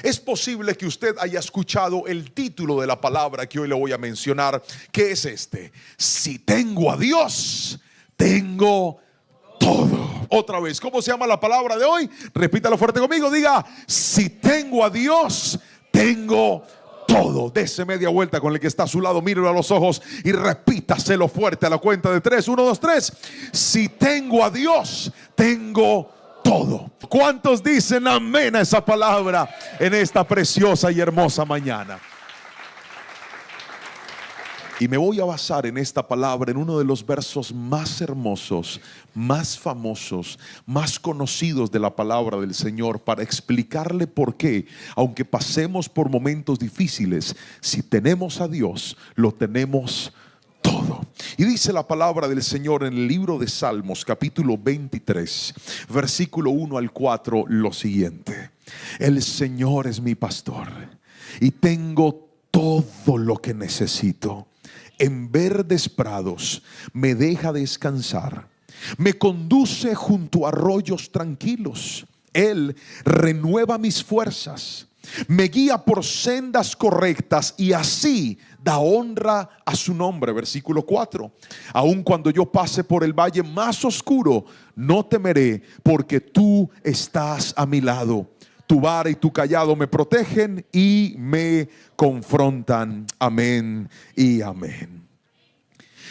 Es posible que usted haya escuchado el título de la palabra que hoy le voy a mencionar, que es este: si tengo a Dios, tengo todo. Otra vez, ¿cómo se llama la palabra de hoy? Repítalo fuerte conmigo, diga: si tengo a Dios, tengo todo. Dese media vuelta con el que está a su lado, mírelo a los ojos y repítaselo fuerte a la cuenta de 3. 1, 2, 3. Si tengo a Dios, tengo todo. ¿Cuántos dicen amén a esa palabra en esta preciosa y hermosa mañana? Y me voy a basar en esta palabra en uno de los versos más hermosos, más famosos, más conocidos de la palabra del Señor, para explicarle por qué, aunque pasemos por momentos difíciles, si tenemos a Dios, lo tenemos todo. Y dice la palabra del Señor en el libro de Salmos, capítulo 23, versículo 1 al 4, lo siguiente: el Señor es mi pastor y tengo todo lo que necesito. En verdes prados me deja descansar, me conduce junto a arroyos tranquilos. Él renueva mis fuerzas, me guía por sendas correctas y así da honra a su nombre. Versículo 4: aun cuando yo pase por el valle más oscuro, no temeré, porque tú estás a mi lado. Tu vara y tu cayado me protegen y me confrontan. Amén y amén.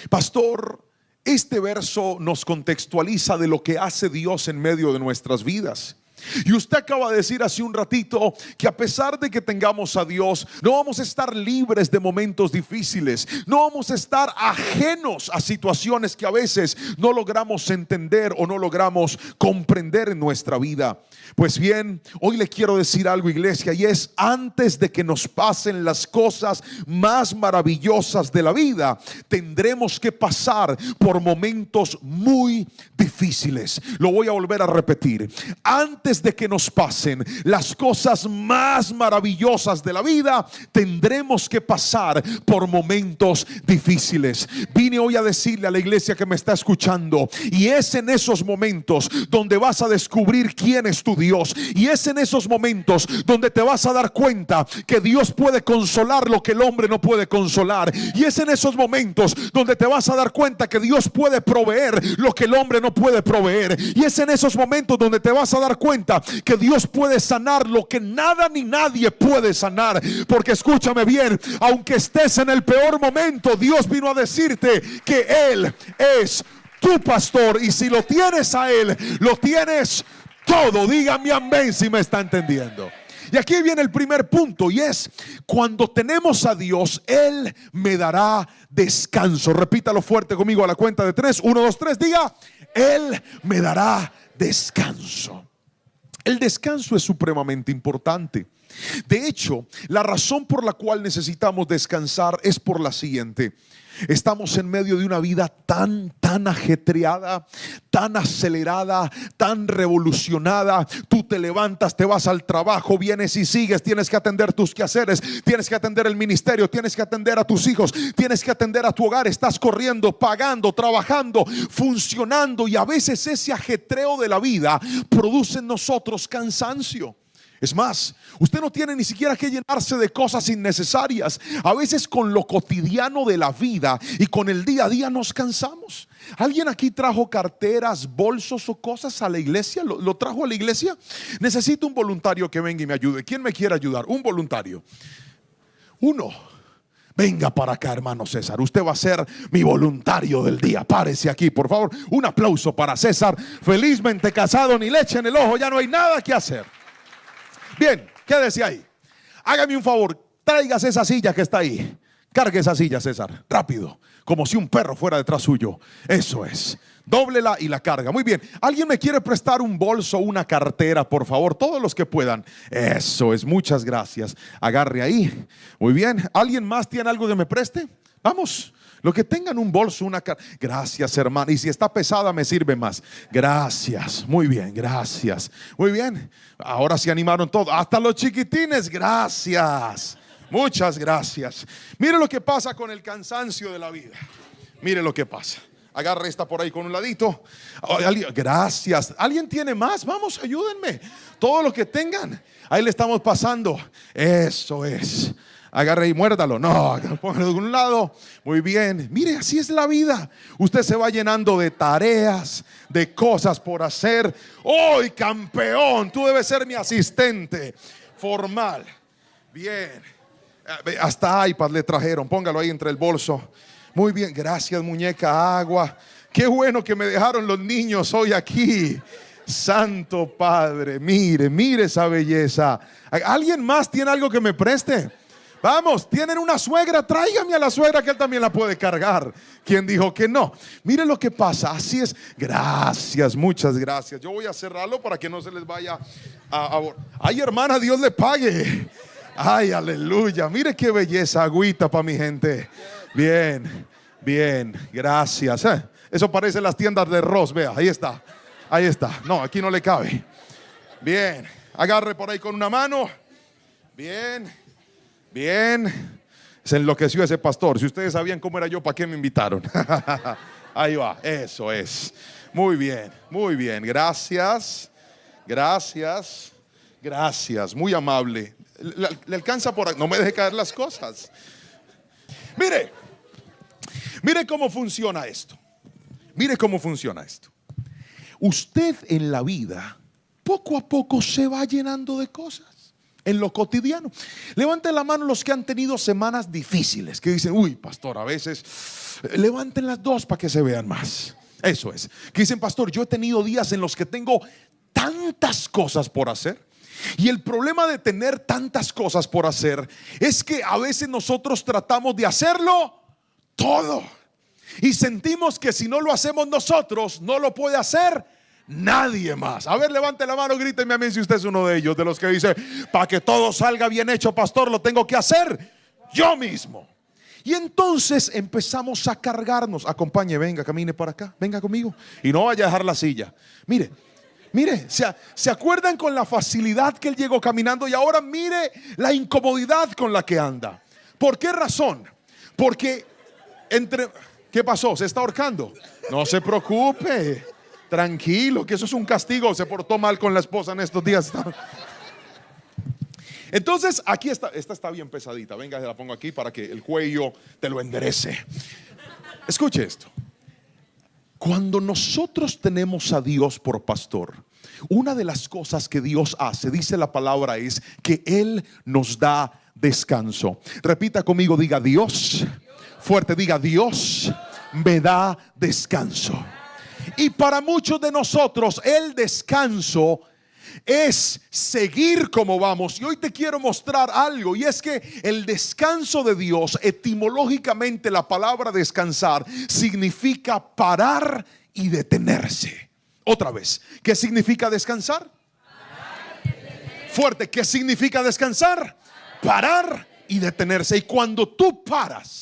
Pastor, este verso nos contextualiza de lo que hace Dios en medio de nuestras vidas. Y usted acaba de decir hace un ratito que a pesar de que tengamos a Dios, no vamos a estar libres de momentos difíciles, no vamos a estar ajenos a situaciones que a veces no logramos entender o no logramos comprender en nuestra vida. Pues bien, hoy le quiero decir algo, iglesia, y es: antes de que nos pasen las cosas más maravillosas de la vida, tendremos que pasar por momentos muy difíciles. Lo voy a volver a repetir: antes de que nos pasen las cosas más maravillosas de la vida, tendremos que pasar por momentos difíciles. Vine hoy a decirle a la iglesia que me está escuchando, y es en esos momentos donde vas a descubrir quién es tu Dios, y es en esos momentos donde te vas a dar cuenta que Dios puede consolar lo que el hombre no puede consolar, y es en esos momentos donde te vas a dar cuenta que Dios puede proveer lo que el hombre no puede proveer, y es en esos momentos donde te vas a dar cuenta que Dios puede sanar lo que nada ni nadie puede sanar. Porque escúchame bien, aunque estés en el peor momento, Dios vino a decirte que Él es tu pastor, y si lo tienes a Él, lo tienes todo. Dígame amén si me está entendiendo. Y aquí viene el primer punto, y es: cuando tenemos a Dios, Él me dará descanso. Repítalo fuerte conmigo a la cuenta de 3. 1, 2, 3. Diga: Él me dará descanso. El descanso es supremamente importante. De hecho, la razón por la cual necesitamos descansar es por la siguiente: estamos en medio de una vida tan ajetreada, tan acelerada, tan revolucionada. Tú te levantas, te vas al trabajo, vienes y sigues. Tienes que atender tus quehaceres, tienes que atender el ministerio, tienes que atender a tus hijos, tienes que atender a tu hogar. Estás corriendo, pagando, trabajando, funcionando, y a veces ese ajetreo de la vida produce en nosotros cansancio. Es más, usted no tiene ni siquiera que llenarse de cosas innecesarias. A veces con lo cotidiano de la vida y con el día a día nos cansamos. ¿Alguien aquí trajo carteras, bolsos o cosas a la iglesia? ¿Lo trajo a la iglesia? Necesito un voluntario que venga y me ayude. ¿Quién me quiere ayudar? Un voluntario. Uno. Venga para acá, hermano César. Usted va a ser mi voluntario del día. Párese aquí, por favor. Un aplauso para César. Felizmente casado, ni leche en el ojo. Ya no hay nada que hacer. Bien, quédese ahí. Hágame un favor, tráigase esa silla que está ahí. Cargue esa silla, César, rápido, como si un perro fuera detrás suyo. Eso es. Dóblela y la carga. Muy bien. ¿Alguien me quiere prestar un bolso o una cartera, por favor? Todos los que puedan. Eso es, muchas gracias. Agarre ahí. Muy bien. ¿Alguien más tiene algo que me preste? Vamos. Lo que tengan un bolso, una cartera. Gracias, hermano. Y si está pesada, me sirve más. Gracias. Muy bien, gracias. Muy bien. Ahora se animaron todos. Hasta los chiquitines. Gracias. Muchas gracias. Mire lo que pasa con el cansancio de la vida. Mire lo que pasa. Agarre esta por ahí con un ladito. Gracias. ¿Alguien tiene más? Vamos, ayúdenme. Todo lo que tengan. Ahí le estamos pasando. Eso es. Agarre y muérdalo. No, póngalo de un lado. Muy bien. Mire, así es la vida. Usted se va llenando de tareas, de cosas por hacer. ¡Hoy, campeón! Tú debes ser mi asistente formal. Bien. Hasta iPad le trajeron. Póngalo ahí entre el bolso. Muy bien. Gracias, muñeca. Agua. Qué bueno que me dejaron los niños hoy aquí. Santo Padre. Mire, mire esa belleza. ¿Alguien más tiene algo que me preste? Vamos, tienen una suegra, tráigame a la suegra que él también la puede cargar. ¿Quién dijo que no? Mire lo que pasa, así es. Gracias, muchas gracias. Yo voy a cerrarlo para que no se les vaya a... Ay, hermana, Dios le pague. Ay, aleluya. Mire qué belleza, agüita para mi gente. Bien, bien, gracias. Eso parece las tiendas de Ross, vea, ahí está. Ahí está. No, aquí no le cabe. Bien, agarre por ahí con una mano. Bien. Bien, se enloqueció ese pastor. Si ustedes sabían cómo era yo, ¿para qué me invitaron? Ahí va, eso es. Muy bien, muy bien. Gracias, gracias, gracias. Muy amable. Le alcanza por ahí. No me deje caer las cosas. Mire, mire cómo funciona esto. Mire cómo funciona esto. Usted en la vida, poco a poco se va llenando de cosas. En lo cotidiano. Levanten la mano los que han tenido semanas difíciles, que dicen, uy, pastor, a veces. Levanten las dos para que se vean más. Eso es. Que dicen, pastor, yo he tenido días en los que tengo tantas cosas por hacer. Y el problema de tener tantas cosas por hacer es que a veces nosotros tratamos de hacerlo todo. Y sentimos que si no lo hacemos nosotros, no lo puede hacer nadie más. A ver, levante la mano, gríteme a mí si usted es uno de ellos, de los que dice, para que todo salga bien hecho, pastor, lo tengo que hacer yo mismo. Y entonces empezamos a cargarnos. Acompañe, venga, camine para acá, venga conmigo. Y no vaya a dejar la silla. Mire, mire, ¿se acuerdan con la facilidad que él llegó caminando? Y ahora mire la incomodidad con la que anda. ¿Por qué razón? Porque ¿qué pasó? ¿Se está ahorcando? No se preocupe. Tranquilo, que eso es un castigo. Se portó mal con la esposa en estos días. Entonces, aquí está. Esta está bien pesadita. Venga, se la pongo aquí para que el cuello te lo enderece. Escuche esto. Cuando nosotros tenemos a Dios por pastor, una de las cosas que Dios hace, dice la palabra, es que Él nos da descanso. Repita conmigo, diga Dios. Fuerte, diga Dios me da descanso. Y para muchos de nosotros el descanso es seguir como vamos. Y hoy te quiero mostrar algo, y es que el descanso de Dios, etimológicamente la palabra descansar significa parar y detenerse. Otra vez, ¿qué significa descansar? Fuerte, ¿qué significa descansar? Parar y detenerse. Y cuando tú paras,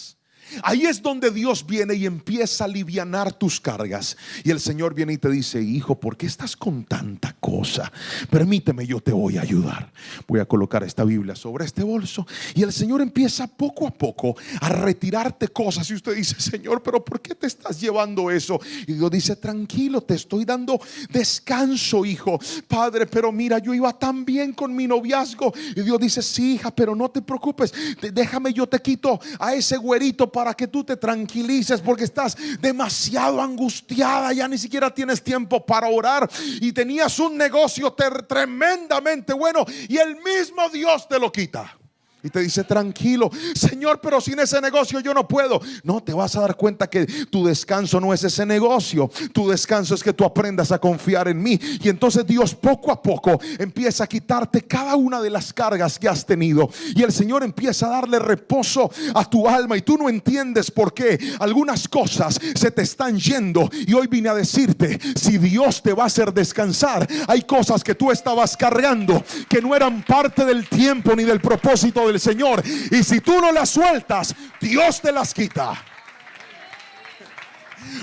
ahí es donde Dios viene y empieza a alivianar tus cargas. Y el Señor viene y te dice, hijo, ¿por qué estás con tanta cosa? Permíteme, yo te voy a ayudar. Voy a colocar esta Biblia sobre este bolso. Y el Señor empieza poco a poco a retirarte cosas. Y usted dice, Señor, pero ¿por qué te estás llevando eso? Y Dios dice, tranquilo, te estoy dando descanso, hijo. Padre, pero mira, yo iba tan bien con mi noviazgo. Y Dios dice, sí, hija, pero no te preocupes. Déjame, yo te quito a ese güerito para que tú te tranquilices, porque estás demasiado angustiada, ya ni siquiera tienes tiempo para orar y tenías un negocio tremendamente bueno y el mismo Dios te lo quita. Y te dice, tranquilo, Señor, pero sin ese negocio yo no puedo. No, te vas a dar cuenta que tu descanso no es ese negocio. Tu descanso es que tú aprendas a confiar en mí. Y entonces Dios poco a poco empieza a quitarte cada una de las cargas que has tenido. Y el Señor empieza a darle reposo a tu alma. Y tú no entiendes por qué algunas cosas se te están yendo. Y hoy vine a decirte, si Dios te va a hacer descansar, hay cosas que tú estabas cargando que no eran parte del tiempo ni del propósito del Señor, y si tú no las sueltas, Dios te las quita.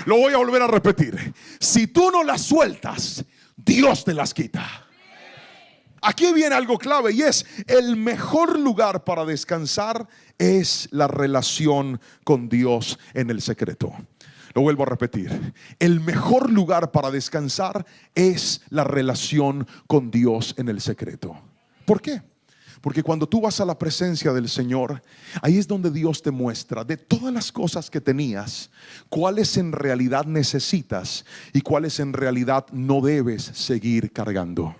Lo voy a volver a repetir. Si tú no las sueltas, Dios te las quita. Aquí viene algo clave, y es el mejor lugar para descansar es la relación con Dios en el secreto. Lo vuelvo a repetir. El mejor lugar para descansar es la relación con Dios en el secreto. ¿Por qué? Porque cuando tú vas a la presencia del Señor, ahí es donde Dios te muestra de todas las cosas que tenías, cuáles en realidad necesitas y cuáles en realidad no debes seguir cargando.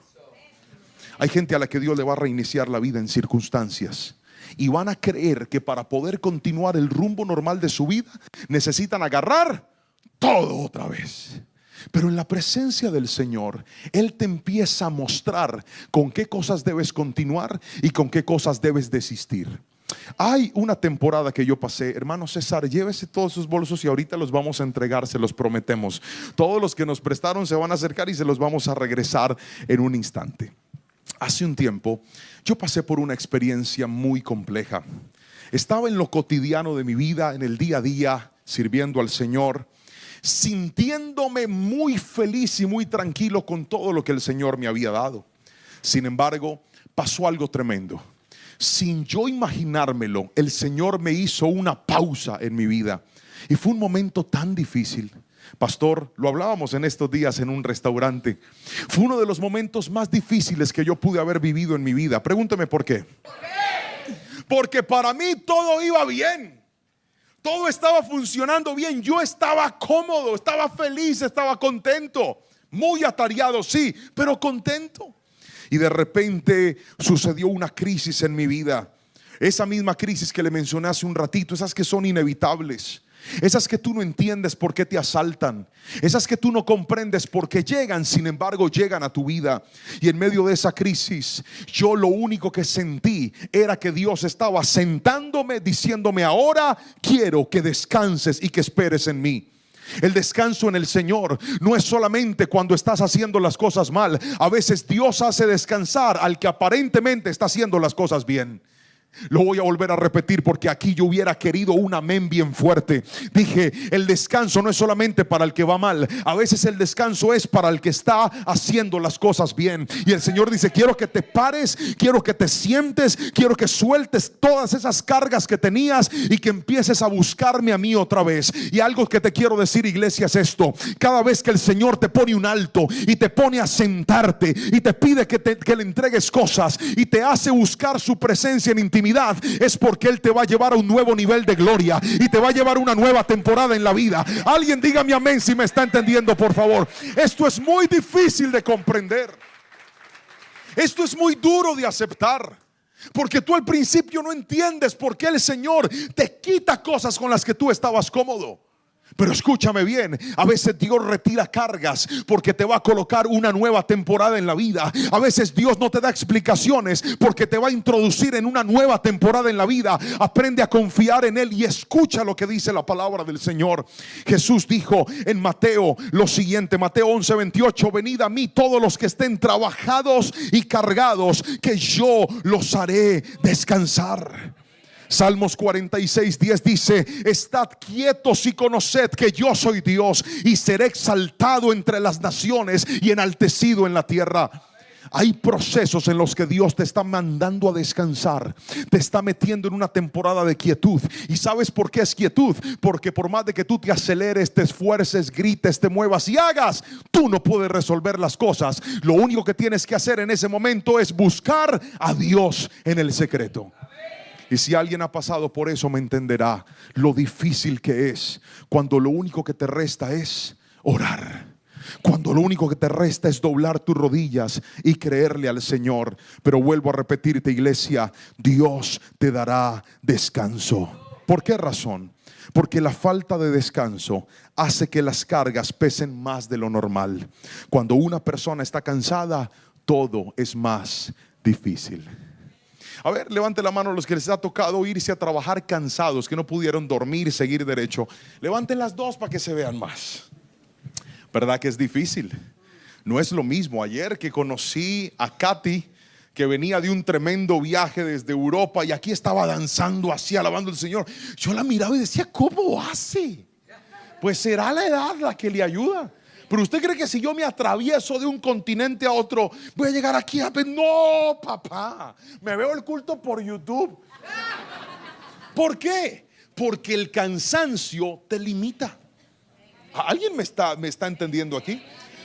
Hay gente a la que Dios le va a reiniciar la vida en circunstancias y van a creer que para poder continuar el rumbo normal de su vida necesitan agarrar todo otra vez. Pero en la presencia del Señor, Él te empieza a mostrar con qué cosas debes continuar y con qué cosas debes desistir. Hay una temporada que yo pasé, hermano César, llévese todos sus bolsos y ahorita los vamos a entregar, se los prometemos. Todos los que nos prestaron se van a acercar y se los vamos a regresar en un instante. Hace un tiempo yo pasé por una experiencia muy compleja. Estaba en lo cotidiano de mi vida, en el día a día, sirviendo al Señor, sintiéndome muy feliz y muy tranquilo con todo lo que el Señor me había dado. Sin embargo, pasó algo tremendo. Sin yo imaginármelo, el Señor me hizo una pausa en mi vida. Y fue un momento tan difícil. Pastor, lo hablábamos en estos días en un restaurante. Fue uno de los momentos más difíciles que yo pude haber vivido en mi vida. Pregúnteme por qué. Porque para mí todo iba bien. Todo estaba funcionando bien. Yo estaba cómodo, estaba feliz, estaba contento. Muy atareado, sí, pero contento. Y de repente sucedió una crisis en mi vida. Esa misma crisis que le mencioné hace un ratito, esas que son inevitables. Esas que tú no entiendes por qué te asaltan. Esas que tú no comprendes por qué llegan, sin embargo llegan a tu vida. Y en medio de esa crisis, yo lo único que sentí era que Dios estaba sentándome, diciéndome: ahora quiero que descanses y que esperes en mí. El descanso en el Señor no es solamente cuando estás haciendo las cosas mal. A veces Dios hace descansar al que aparentemente está haciendo las cosas bien. Lo voy a volver a repetir porque aquí yo hubiera querido un amén bien fuerte. Dije, el descanso no es solamente para el que va mal. A veces el descanso es para el que está haciendo las cosas bien. Y el Señor dice: quiero que te pares, quiero que te sientes, quiero que sueltes todas esas cargas que tenías y que empieces a buscarme a mí otra vez. Y algo que te quiero decir, iglesia, es esto: cada vez que el Señor te pone un alto y te pone a sentarte y te pide que le entregues cosas y te hace buscar su presencia en intimidad, es porque Él te va a llevar a un nuevo nivel de gloria y te va a llevar a una nueva temporada en la vida. Alguien dígame amén si me está entendiendo, por favor. Esto es muy difícil de comprender. Esto es muy duro de aceptar, porque tú al principio no entiendes por qué el Señor te quita cosas con las que tú estabas cómodo. Pero escúchame bien, a veces Dios retira cargas porque te va a colocar una nueva temporada en la vida. A veces Dios no te da explicaciones porque te va a introducir en una nueva temporada en la vida. Aprende a confiar en Él y escucha lo que dice la palabra del Señor. Jesús dijo en Mateo lo siguiente, Mateo 11:28: venid a mí todos los que estén trabajados y cargados, que yo los haré descansar. Salmos 46:10 dice: estad quietos y conoced que yo soy Dios, y seré exaltado entre las naciones y enaltecido en la tierra. Hay procesos en los que Dios te está mandando a descansar. Te está metiendo en una temporada de quietud. ¿Y sabes por qué es quietud? Porque por más de que tú te aceleres, te esfuerces, grites, te muevas y hagas, tú no puedes resolver las cosas. Lo único que tienes que hacer en ese momento es buscar a Dios en el secreto. Y si alguien ha pasado por eso, me entenderá lo difícil que es cuando lo único que te resta es orar. Cuando lo único que te resta es doblar tus rodillas y creerle al Señor. Pero vuelvo a repetirte, iglesia, Dios te dará descanso. ¿Por qué razón? Porque la falta de descanso hace que las cargas pesen más de lo normal. Cuando una persona está cansada, todo es más difícil. A ver, levante la mano los que les ha tocado irse a trabajar cansados, que no pudieron dormir y seguir derecho. Levanten las dos para que se vean más. ¿Verdad que es difícil? No es lo mismo. Ayer que conocí a Katy, que venía de un tremendo viaje desde Europa y aquí estaba danzando así, alabando al Señor. Yo la miraba y decía: ¿cómo hace? Pues será la edad la que le ayuda. Pero usted cree que si yo me atravieso de un continente a otro voy a llegar aquí a... No, papá, me veo el culto por YouTube. ¿Por qué? Porque el cansancio te limita. ¿Alguien me está entendiendo aquí?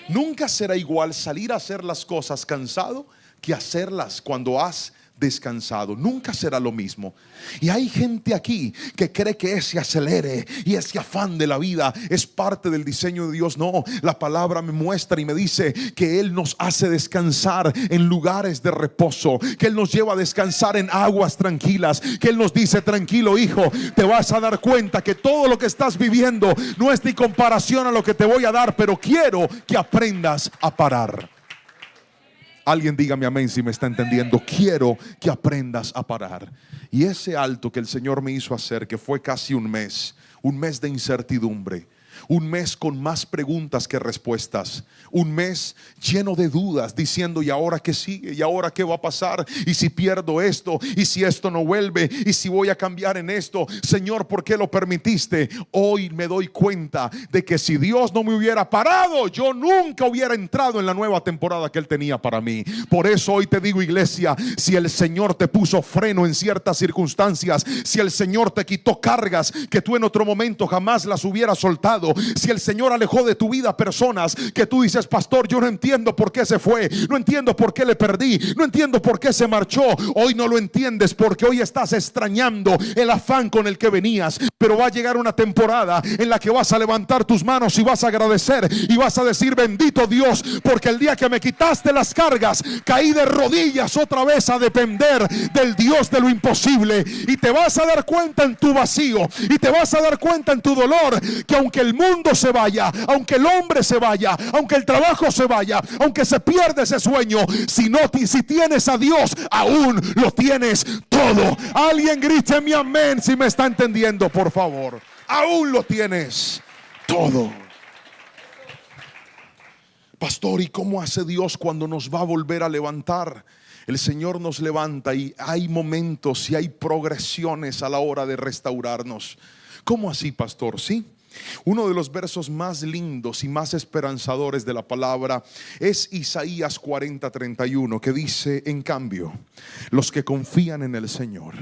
Nunca será igual salir a hacer las cosas cansado que hacerlas cuando has descansado. Nunca será lo mismo. Y hay gente aquí que cree que ese acelere y ese afán de la vida es parte del diseño de Dios. No, la palabra me muestra y me dice que Él nos hace descansar en lugares de reposo, que Él nos lleva a descansar en aguas tranquilas, que Él nos dice: tranquilo hijo, te vas a dar cuenta que todo lo que estás viviendo no es ni comparación a lo que te voy a dar, pero quiero que aprendas a parar. Alguien dígame amén si me está entendiendo. Quiero que aprendas a parar. Y ese alto que el Señor me hizo hacer, que fue casi un mes de incertidumbre, un mes con más preguntas que respuestas, un mes lleno de dudas, diciendo: ¿y ahora qué sigue? ¿Y ahora qué va a pasar? ¿Y si pierdo esto? ¿Y si esto no vuelve? ¿Y si voy a cambiar en esto? Señor, ¿por qué lo permitiste? Hoy me doy cuenta de que si Dios no me hubiera parado, yo nunca hubiera entrado en la nueva temporada que Él tenía para mí. Por eso hoy te digo, iglesia, si el Señor te puso freno en ciertas circunstancias, si el Señor te quitó cargas que tú en otro momento jamás las hubieras soltado, si el Señor alejó de tu vida personas que tú dices: pastor, yo no entiendo por qué se fue, no entiendo por qué le perdí, no entiendo por qué se marchó. Hoy no lo entiendes porque hoy estás extrañando el afán con el que venías. Pero va a llegar una temporada en la que vas a levantar tus manos y vas a agradecer y vas a decir: bendito Dios, porque el día que me quitaste las cargas, caí de rodillas otra vez a depender del Dios de lo imposible. Y te vas a dar cuenta en tu vacío, y te vas a dar cuenta en tu dolor, que aunque el mundo se vaya, aunque el hombre se vaya, aunque el trabajo se vaya, aunque se pierda ese sueño, si tienes a Dios, aún lo tienes todo. Alguien grite mi amén si me está entendiendo, por favor. Aún lo tienes todo. Pastor, ¿y cómo hace Dios cuando nos va a volver a levantar? El Señor nos levanta y hay momentos y hay progresiones a la hora de restaurarnos. ¿Cómo así, pastor? Sí. Uno de los versos más lindos y más esperanzadores de la palabra es Isaías 40:31, que dice: en cambio, los que confían en el Señor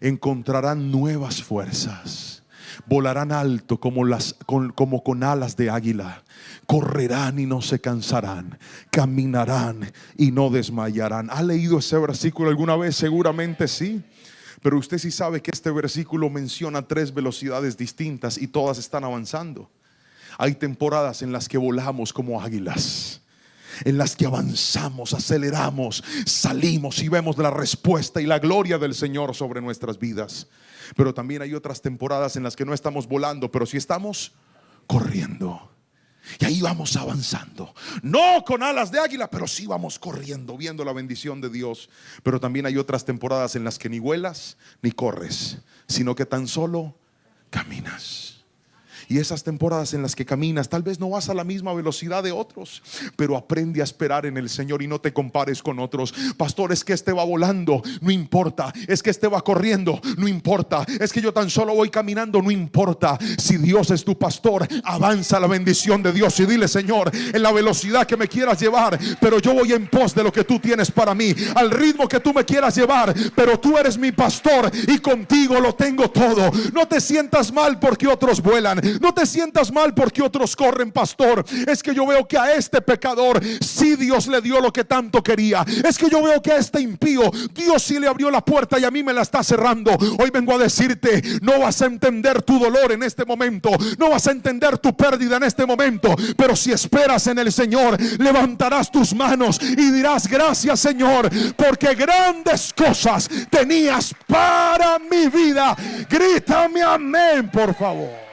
encontrarán nuevas fuerzas, volarán alto como con alas de águila, correrán y no se cansarán, caminarán y no desmayarán. ¿Ha leído ese versículo alguna vez? Seguramente sí. Pero usted sí sabe que este versículo menciona 3 velocidades distintas y todas están avanzando. Hay temporadas en las que volamos como águilas, en las que avanzamos, aceleramos, salimos y vemos la respuesta y la gloria del Señor sobre nuestras vidas. Pero también hay otras temporadas en las que no estamos volando, pero sí estamos corriendo. Y ahí vamos avanzando, no con alas de águila, pero sí vamos corriendo, viendo la bendición de Dios. Pero también hay otras temporadas en las que ni vuelas ni corres, sino que tan solo caminas. Y esas temporadas en las que caminas, tal vez no vas a la misma velocidad de otros, pero aprende a esperar en el Señor y no te compares con otros. Pastor, es que este va volando, no importa. Es que este va corriendo, no importa. Es que yo tan solo voy caminando, no importa. Si Dios es tu pastor, avanza la bendición de Dios y dile: Señor, en la velocidad que me quieras llevar, pero yo voy en pos de lo que tú tienes para mí, al ritmo que tú me quieras llevar, pero tú eres mi pastor y contigo lo tengo todo. No te sientas mal porque otros vuelan, no te sientas mal porque otros corren, pastor. Es que yo veo que a este pecador sí Dios le dio lo que tanto quería. Es que yo veo que a este impío Dios sí le abrió la puerta y a mí me la está cerrando. Hoy vengo a decirte: no vas a entender tu dolor en este momento, no vas a entender tu pérdida en este momento, pero si esperas en el Señor, levantarás tus manos y dirás: gracias, Señor, porque grandes cosas tenías para mi vida. Grítame amén, por favor.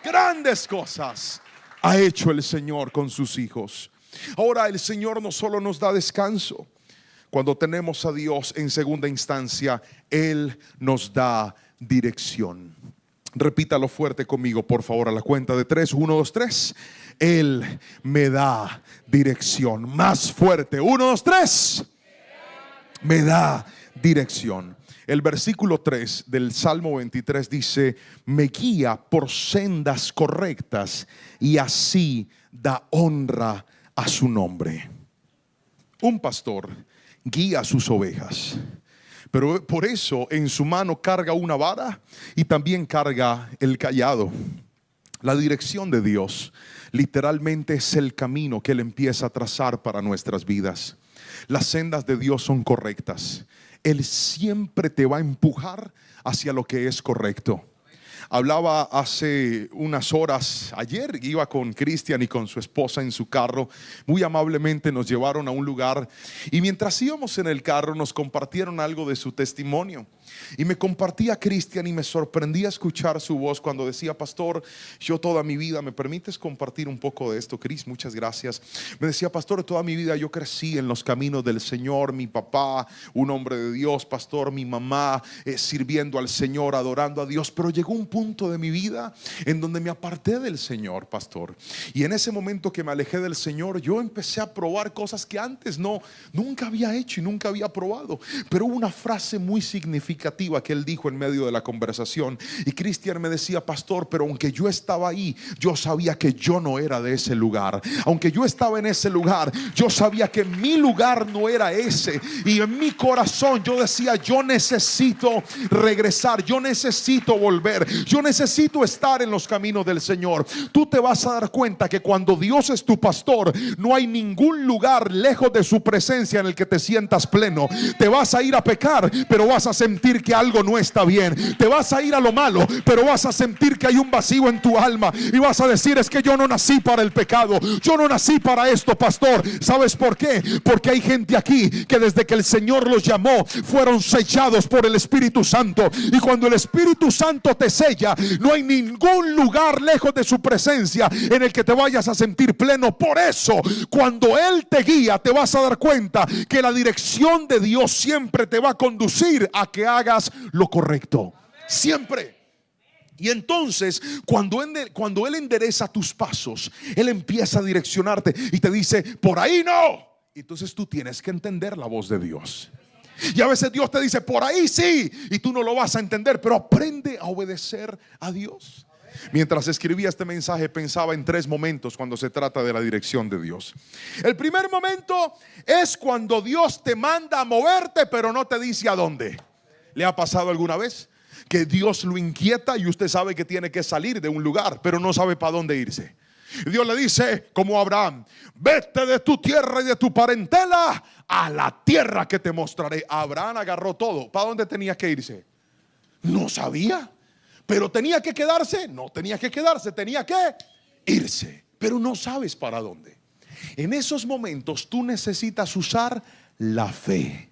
Grandes cosas ha hecho el Señor con sus hijos. Ahora el Señor no solo nos da descanso. Cuando tenemos a Dios en segunda instancia, Él nos da dirección. Repítalo fuerte conmigo, por favor, a la cuenta de 3. 1, 2, 3. Él me da dirección. Más fuerte. 1, 2, 3. Me da dirección. El versículo 3 del Salmo 23 dice: me guía por sendas correctas y así da honra a su nombre. Un pastor guía a sus ovejas, pero por eso en su mano carga una vara y también carga el cayado. La dirección de Dios literalmente es el camino que Él empieza a trazar para nuestras vidas. Las sendas de Dios son correctas. Él siempre te va a empujar hacia lo que es correcto. Hablaba hace unas horas, ayer iba con Cristian y con su esposa en su carro. Muy amablemente nos llevaron a un lugar y mientras íbamos en el carro nos compartieron algo de su testimonio. Y me compartía Cristian y me sorprendía escuchar su voz cuando decía: pastor, yo toda mi vida, ¿me permites compartir un poco de esto, Cris? Muchas gracias. Me decía: pastor, toda mi vida yo crecí en los caminos del Señor. Mi papá, un hombre de Dios, pastor, mi mamá sirviendo al Señor, adorando a Dios. Pero llegó un punto de mi vida en donde me aparté del Señor, pastor. Y en ese momento que me alejé del Señor, yo empecé a probar cosas que antes nunca había hecho y nunca había probado. Pero hubo una frase muy significativa que él dijo en medio de la conversación, y Cristian me decía: pastor, pero aunque yo estaba ahí, yo sabía que yo no era de ese lugar. Aunque yo estaba en ese lugar, yo sabía que mi lugar no era ese. Y en mi corazón yo decía: yo necesito regresar, yo necesito volver, yo necesito estar en los caminos del Señor. Tú te vas a dar cuenta que cuando Dios es tu pastor, no hay ningún lugar lejos de su presencia en el que te sientas pleno. Te vas a ir a pecar, pero vas a sentir que algo no está bien. Te vas a ir a lo malo, pero vas a sentir que hay un vacío en tu alma y vas a decir: es que yo no nací para el pecado, yo no nací para esto, pastor. ¿Sabes por qué? Porque hay gente aquí que desde que el Señor los llamó fueron sellados por el Espíritu Santo, y cuando el Espíritu Santo te sella, no hay ningún lugar lejos de su presencia en el que te vayas a sentir pleno. Por eso, cuando Él te guía, te vas a dar cuenta que la dirección de Dios siempre te va a conducir a que hagas lo correcto, siempre. Y entonces cuando Él endereza tus pasos, Él empieza a direccionarte y te dice: por ahí no. Entonces tú tienes que entender la voz de Dios. Y a veces Dios te dice: por ahí sí, y tú no lo vas a entender, pero aprende a obedecer a Dios. Mientras escribía este mensaje pensaba en 3 momentos cuando se trata de la dirección de Dios. El primer momento es cuando Dios te manda a moverte, pero no te dice a dónde. ¿Le ha pasado alguna vez que Dios lo inquieta y usted sabe que tiene que salir de un lugar, pero no sabe para dónde irse? Dios le dice, como a Abraham: vete de tu tierra y de tu parentela a la tierra que te mostraré. Abraham agarró todo. ¿Para dónde tenía que irse? No sabía. Pero tenía que quedarse. No tenía que quedarse, tenía que irse. Pero no sabes para dónde. En esos momentos tú necesitas usar la fe.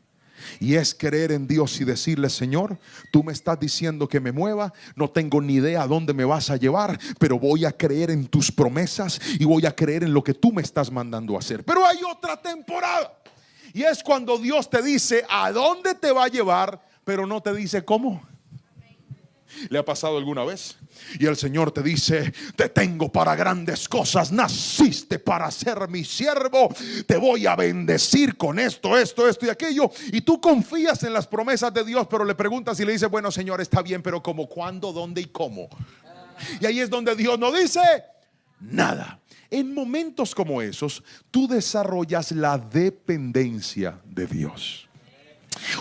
Y es creer en Dios y decirle: Señor, tú me estás diciendo que me mueva, no tengo ni idea a dónde me vas a llevar, pero voy a creer en tus promesas y voy a creer en lo que tú me estás mandando a hacer. Pero hay otra temporada, y es cuando Dios te dice a dónde te va a llevar, pero no te dice cómo. ¿Le ha pasado alguna vez? Y el Señor te dice: te tengo para grandes cosas, naciste para ser mi siervo, te voy a bendecir con esto y aquello. Y tú confías en las promesas de Dios, pero le preguntas y le dices: bueno, Señor, está bien, pero ¿cómo, cuándo, dónde y cómo? Y ahí es donde Dios no dice nada. En momentos como esos, tú desarrollas la dependencia de Dios.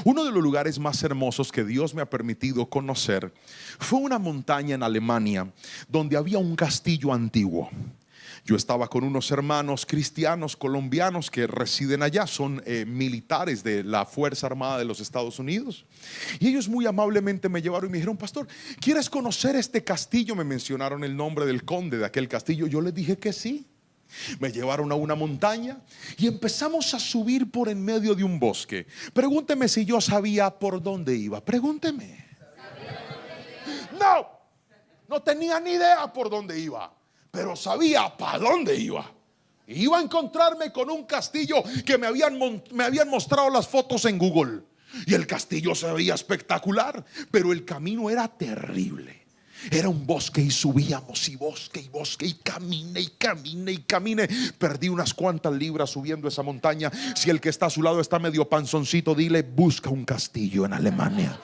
Uno de los lugares más hermosos que Dios me ha permitido conocer fue una montaña en Alemania donde había un castillo antiguo. Yo estaba con unos hermanos cristianos colombianos que residen allá, son militares de la Fuerza Armada de los Estados Unidos. Y ellos muy amablemente me llevaron y me dijeron: pastor, ¿quieres conocer este castillo? Me mencionaron el nombre del conde de aquel castillo. Yo les dije que sí. Me llevaron a una montaña y empezamos a subir por en medio de un bosque. Pregúnteme si yo sabía por dónde iba. Pregúnteme. No tenía ni idea por dónde iba, pero sabía para dónde iba. Iba a encontrarme con un castillo que me habían mostrado las fotos en Google. Y el castillo se veía espectacular, pero el camino era terrible. Era un bosque y subíamos y bosque y caminé. Perdí unas cuantas libras subiendo esa montaña. Si el que está a su lado está medio panzoncito, dile: busca un castillo en Alemania.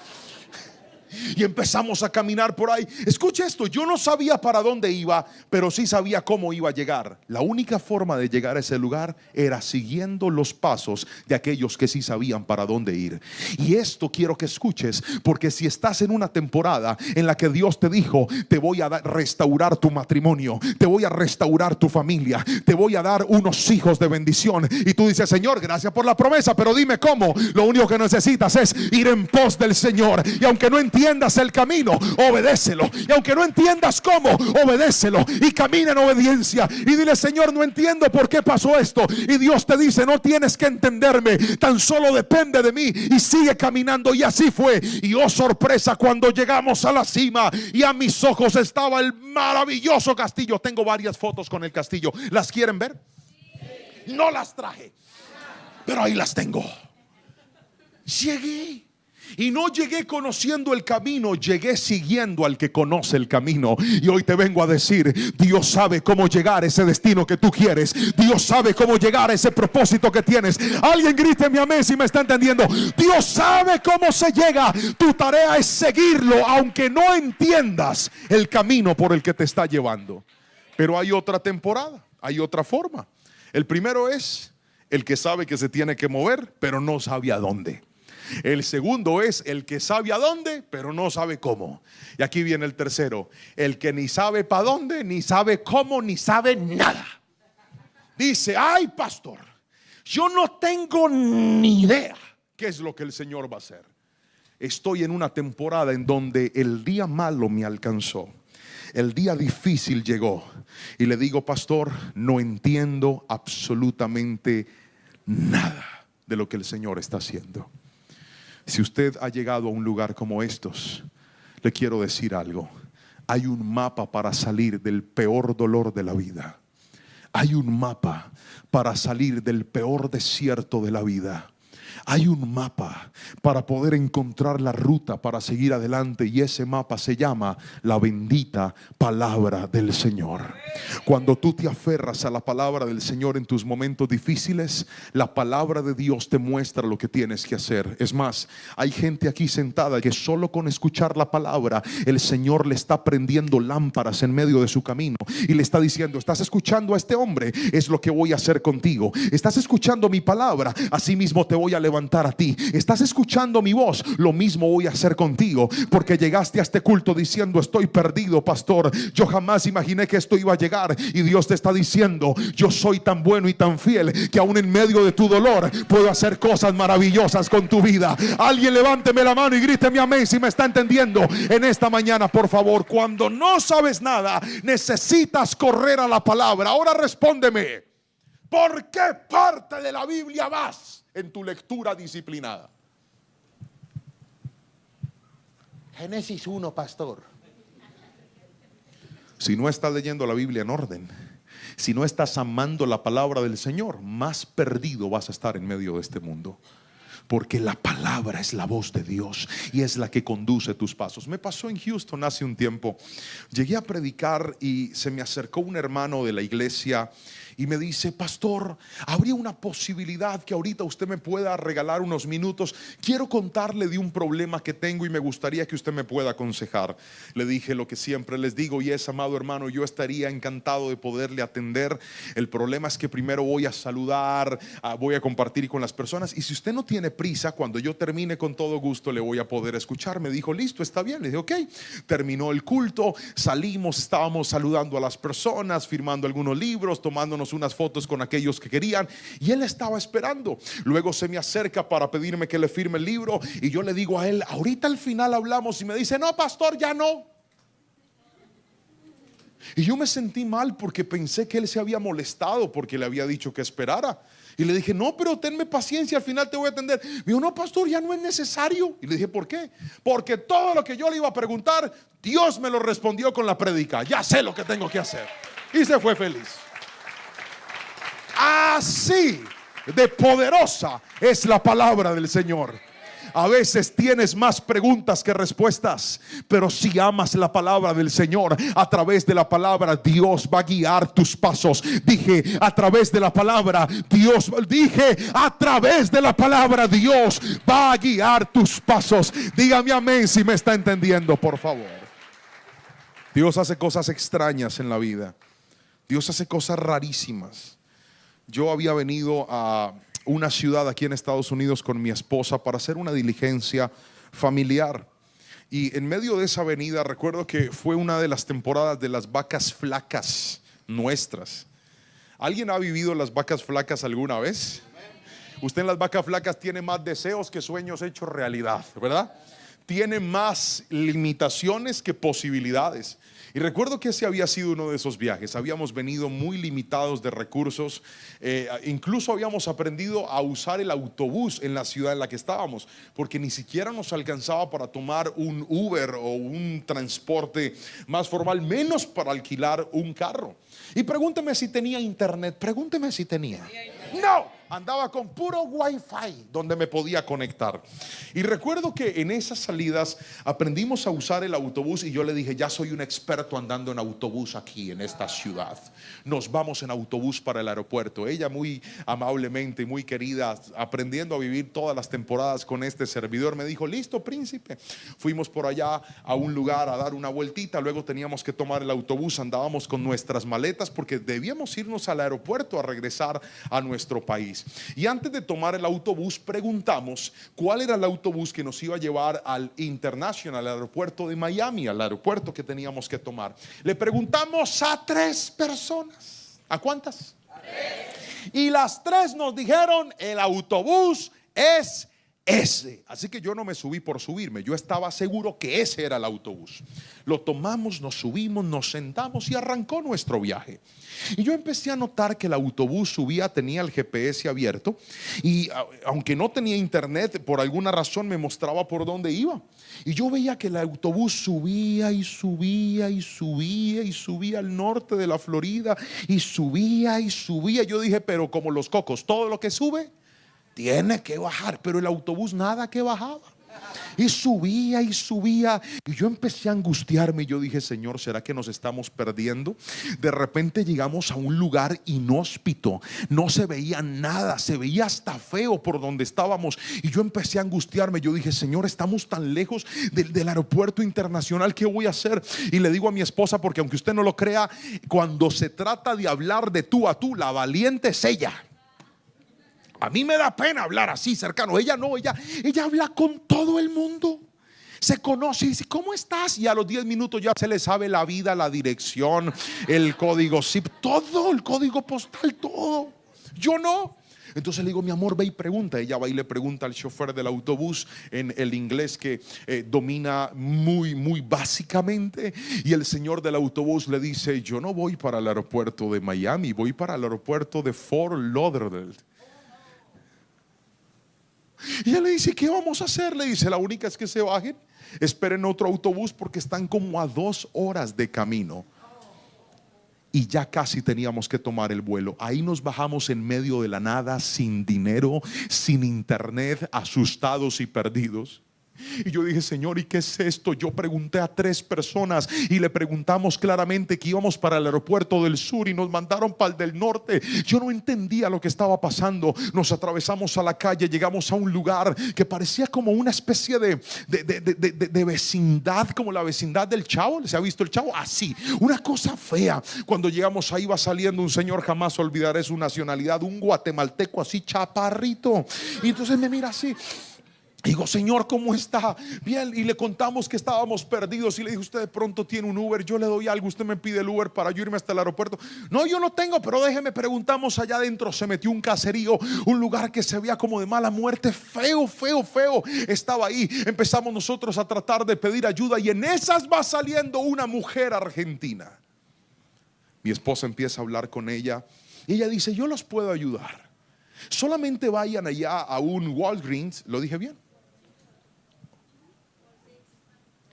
Y empezamos a caminar por ahí. Escucha esto, yo no sabía para dónde iba, pero sí sabía cómo iba a llegar. La única forma de llegar a ese lugar era siguiendo los pasos de aquellos que sí sabían para dónde ir. Y esto quiero que escuches, porque si estás en una temporada en la que Dios te dijo: te voy a restaurar tu matrimonio, te voy a restaurar tu familia, te voy a dar unos hijos de bendición, y tú dices: Señor, gracias por la promesa, pero dime cómo. Lo único que necesitas es ir en pos del Señor. Y aunque no entiendas el camino, obedécelo. Y aunque no entiendas cómo, obedécelo y camina en obediencia. Y dile: Señor, no entiendo por qué pasó esto. Y Dios te dice: no tienes que entenderme, tan solo depende de mí. Y sigue caminando. Y así fue. Y oh sorpresa, cuando llegamos a la cima y a mis ojos estaba el maravilloso castillo. Tengo varias fotos con el castillo. ¿Las quieren ver? No las traje, pero ahí las tengo. Llegué. Y no llegué conociendo el camino, llegué siguiendo al que conoce el camino. Y hoy te vengo a decir: Dios sabe cómo llegar a ese destino que tú quieres. Dios sabe cómo llegar a ese propósito que tienes. Alguien grite mi amén si me está entendiendo. Dios sabe cómo se llega. Tu tarea es seguirlo, aunque no entiendas el camino por el que te está llevando. Pero hay otra temporada, hay otra forma. El primero es el que sabe que se tiene que mover, pero no sabe a dónde. El segundo es el que sabe a dónde, pero no sabe cómo. Y aquí viene el tercero: el que ni sabe para dónde, ni sabe cómo, ni sabe nada. Dice: ay, pastor, yo no tengo ni idea qué es lo que el Señor va a hacer. Estoy en una temporada en donde el día malo me alcanzó, el día difícil llegó. Y le digo: pastor, no entiendo absolutamente nada de lo que el Señor está haciendo. Si usted ha llegado a un lugar como estos, le quiero decir algo: hay un mapa para salir del peor dolor de la vida. Hay un mapa para salir del peor desierto de la vida. Hay un mapa para poder encontrar la ruta para seguir adelante, y ese mapa se llama la bendita palabra del Señor. Cuando tú te aferras a la palabra del Señor en tus momentos difíciles, la palabra de Dios te muestra lo que tienes que hacer. Es más, hay gente aquí sentada que solo con escuchar la palabra, el Señor le está prendiendo lámparas en medio de su camino y le está diciendo: estás escuchando a este hombre, es lo que voy a hacer contigo. Estás escuchando mi palabra, así mismo te voy a levantar a ti. Estás escuchando mi voz, lo mismo voy a hacer contigo. Porque llegaste a este culto diciendo: estoy perdido, pastor, yo jamás imaginé que esto iba a llegar. Y Dios te está diciendo: yo soy tan bueno y tan fiel que aún en medio de tu dolor puedo hacer cosas maravillosas con tu vida. Alguien levánteme la mano y gríteme amén si me está entendiendo en esta mañana, por favor. Cuando no sabes nada, necesitas correr a la palabra. Ahora respóndeme: ¿por qué parte de la Biblia vas en tu lectura disciplinada? Génesis 1, pastor. Si no estás leyendo la Biblia en orden, si no estás amando la palabra del Señor, más perdido vas a estar en medio de este mundo. Porque la palabra es la voz de Dios y es la que conduce tus pasos. Me pasó en Houston hace un tiempo. Llegué a predicar y se me acercó un hermano de la iglesia y me dice: pastor, ¿habría una posibilidad que ahorita usted me pueda regalar unos minutos? Quiero contarle de un problema que tengo y me gustaría que usted me pueda aconsejar. Le dije lo que siempre les digo, y es: amado hermano, yo estaría encantado de poderle atender. El problema es que primero voy a saludar, voy a compartir con las personas, y si usted no tiene prisa, cuando yo termine, con todo gusto le voy a poder escuchar. Me dijo: listo, está bien. Le dije: ok. Terminó el culto, salimos, estábamos saludando a las personas, firmando algunos libros, tomándonos unas fotos con aquellos que querían, y él estaba esperando. Luego se me acerca para pedirme que le firme el libro, y yo le digo a él: ahorita al final hablamos. Y me dice: no, pastor, ya no. Y yo me sentí mal porque pensé que él se había molestado porque le había dicho que esperara. Y le dije: no, pero tenme paciencia, al final te voy a atender. Me dijo: no, pastor, ya no es necesario. Y le dije: ¿por qué? Porque todo lo que yo le iba a preguntar, Dios me lo respondió con la prédica. Ya sé lo que tengo que hacer. Y se fue feliz. Así de poderosa es la palabra del Señor. A veces tienes más preguntas que respuestas, pero si amas la palabra del Señor, a través de la palabra Dios va a guiar tus pasos. Dije, a través de la palabra a través de la palabra Dios va a guiar tus pasos. Dígame amén si me está entendiendo, por favor. Dios hace cosas extrañas en la vida. Dios hace cosas rarísimas. Yo había venido a una ciudad aquí en Estados Unidos con mi esposa para hacer una diligencia familiar. Y en medio de esa avenida recuerdo que fue una de las temporadas de las vacas flacas nuestras. ¿Alguien ha vivido las vacas flacas alguna vez? Usted en las vacas flacas tiene más deseos que sueños hechos realidad, ¿verdad? Tiene más limitaciones que posibilidades. Y recuerdo que ese había sido uno de esos viajes. Habíamos venido muy limitados de recursos. Incluso habíamos aprendido a usar el autobús en la ciudad en la que estábamos, porque ni siquiera nos alcanzaba para tomar un Uber o un transporte más formal, menos para alquilar un carro. Y pregúnteme si tenía internet. Pregúnteme si tenía. No. Andaba con puro wifi donde me podía conectar. Y recuerdo que en esas salidas aprendimos a usar el autobús. Y yo le dije, ya soy un experto andando en autobús aquí en esta ciudad. Nos vamos en autobús para el aeropuerto. Ella muy amablemente, muy querida, aprendiendo a vivir todas las temporadas con este servidor, me dijo, listo príncipe. Fuimos por allá a un lugar a dar una vueltita. Luego teníamos que tomar el autobús. Andábamos con nuestras maletas porque debíamos irnos al aeropuerto a regresar a nuestro país. Y antes de tomar el autobús preguntamos cuál era el autobús que nos iba a llevar al International, al aeropuerto de Miami, al aeropuerto que teníamos que tomar. Le preguntamos a 3 personas. ¿A cuántas? A 3. Y las 3 nos dijeron, el autobús es ese. Así que yo no me subí por subirme, yo estaba seguro que ese era el autobús. Lo tomamos, nos subimos, nos sentamos y arrancó nuestro viaje. Y yo empecé a notar que el autobús subía, tenía el GPS abierto y aunque no tenía internet, por alguna razón me mostraba por dónde iba. Y yo veía que el autobús subía y subía y subía y subía al norte de la Florida y subía y subía. Yo dije, pero como los cocos, todo lo que sube tiene que bajar, pero el autobús nada que bajaba. Y subía y subía. Y yo empecé a angustiarme. Y yo dije, Señor, ¿será que nos estamos perdiendo? De repente llegamos a un lugar inhóspito. No se veía nada, se veía hasta feo por donde estábamos. Y yo empecé a angustiarme. Yo dije, Señor, estamos tan lejos del aeropuerto internacional, ¿qué voy a hacer? Y le digo a mi esposa, porque aunque usted no lo crea, cuando se trata de hablar de tú a tú, la valiente es ella. A mí me da pena hablar así cercano. Ella no, ella habla con todo el mundo. Se conoce y dice, ¿cómo estás? Y a los 10 minutos ya se le sabe la vida, la dirección, el código zip, todo, el código postal, todo. Yo no. Entonces le digo, mi amor, ve y pregunta. Ella va y le pregunta al chofer del autobús en el inglés que domina muy, muy básicamente. Y el señor del autobús le dice, yo no voy para el aeropuerto de Miami, voy para el aeropuerto de Fort Lauderdale. Y ella le dice, ¿qué vamos a hacer? Le dice, la única es que se bajen, esperen otro autobús porque están como a 2 horas de camino. Y ya casi teníamos que tomar el vuelo. Ahí nos bajamos en medio de la nada, sin dinero, sin internet, asustados y perdidos. Y yo dije, Señor, ¿y qué es esto? Yo pregunté a 3 personas y le preguntamos claramente que íbamos para el aeropuerto del sur y nos mandaron para el del norte. Yo no entendía lo que estaba pasando. Nos atravesamos a la calle, llegamos a un lugar que parecía como una especie de vecindad, como la vecindad del Chavo. ¿Se ha visto el Chavo? Así, una cosa fea. Cuando llegamos ahí va saliendo un señor, jamás olvidaré su nacionalidad, un guatemalteco así chaparrito. Y entonces me mira así. Digo, Señor, ¿cómo está? Bien, y le contamos que estábamos perdidos. Y le dije, usted de pronto tiene un Uber, yo le doy algo, usted me pide el Uber para yo irme hasta el aeropuerto. No, yo no tengo, pero déjeme, preguntamos allá adentro. Se metió un caserío, un lugar que se veía como de mala muerte, feo, feo, feo. Estaba ahí, empezamos nosotros a tratar de pedir ayuda. Y en esas va saliendo una mujer argentina. Mi esposa empieza a hablar con ella y ella dice, yo los puedo ayudar. Solamente vayan allá a un Walgreens. ¿Lo dije bien?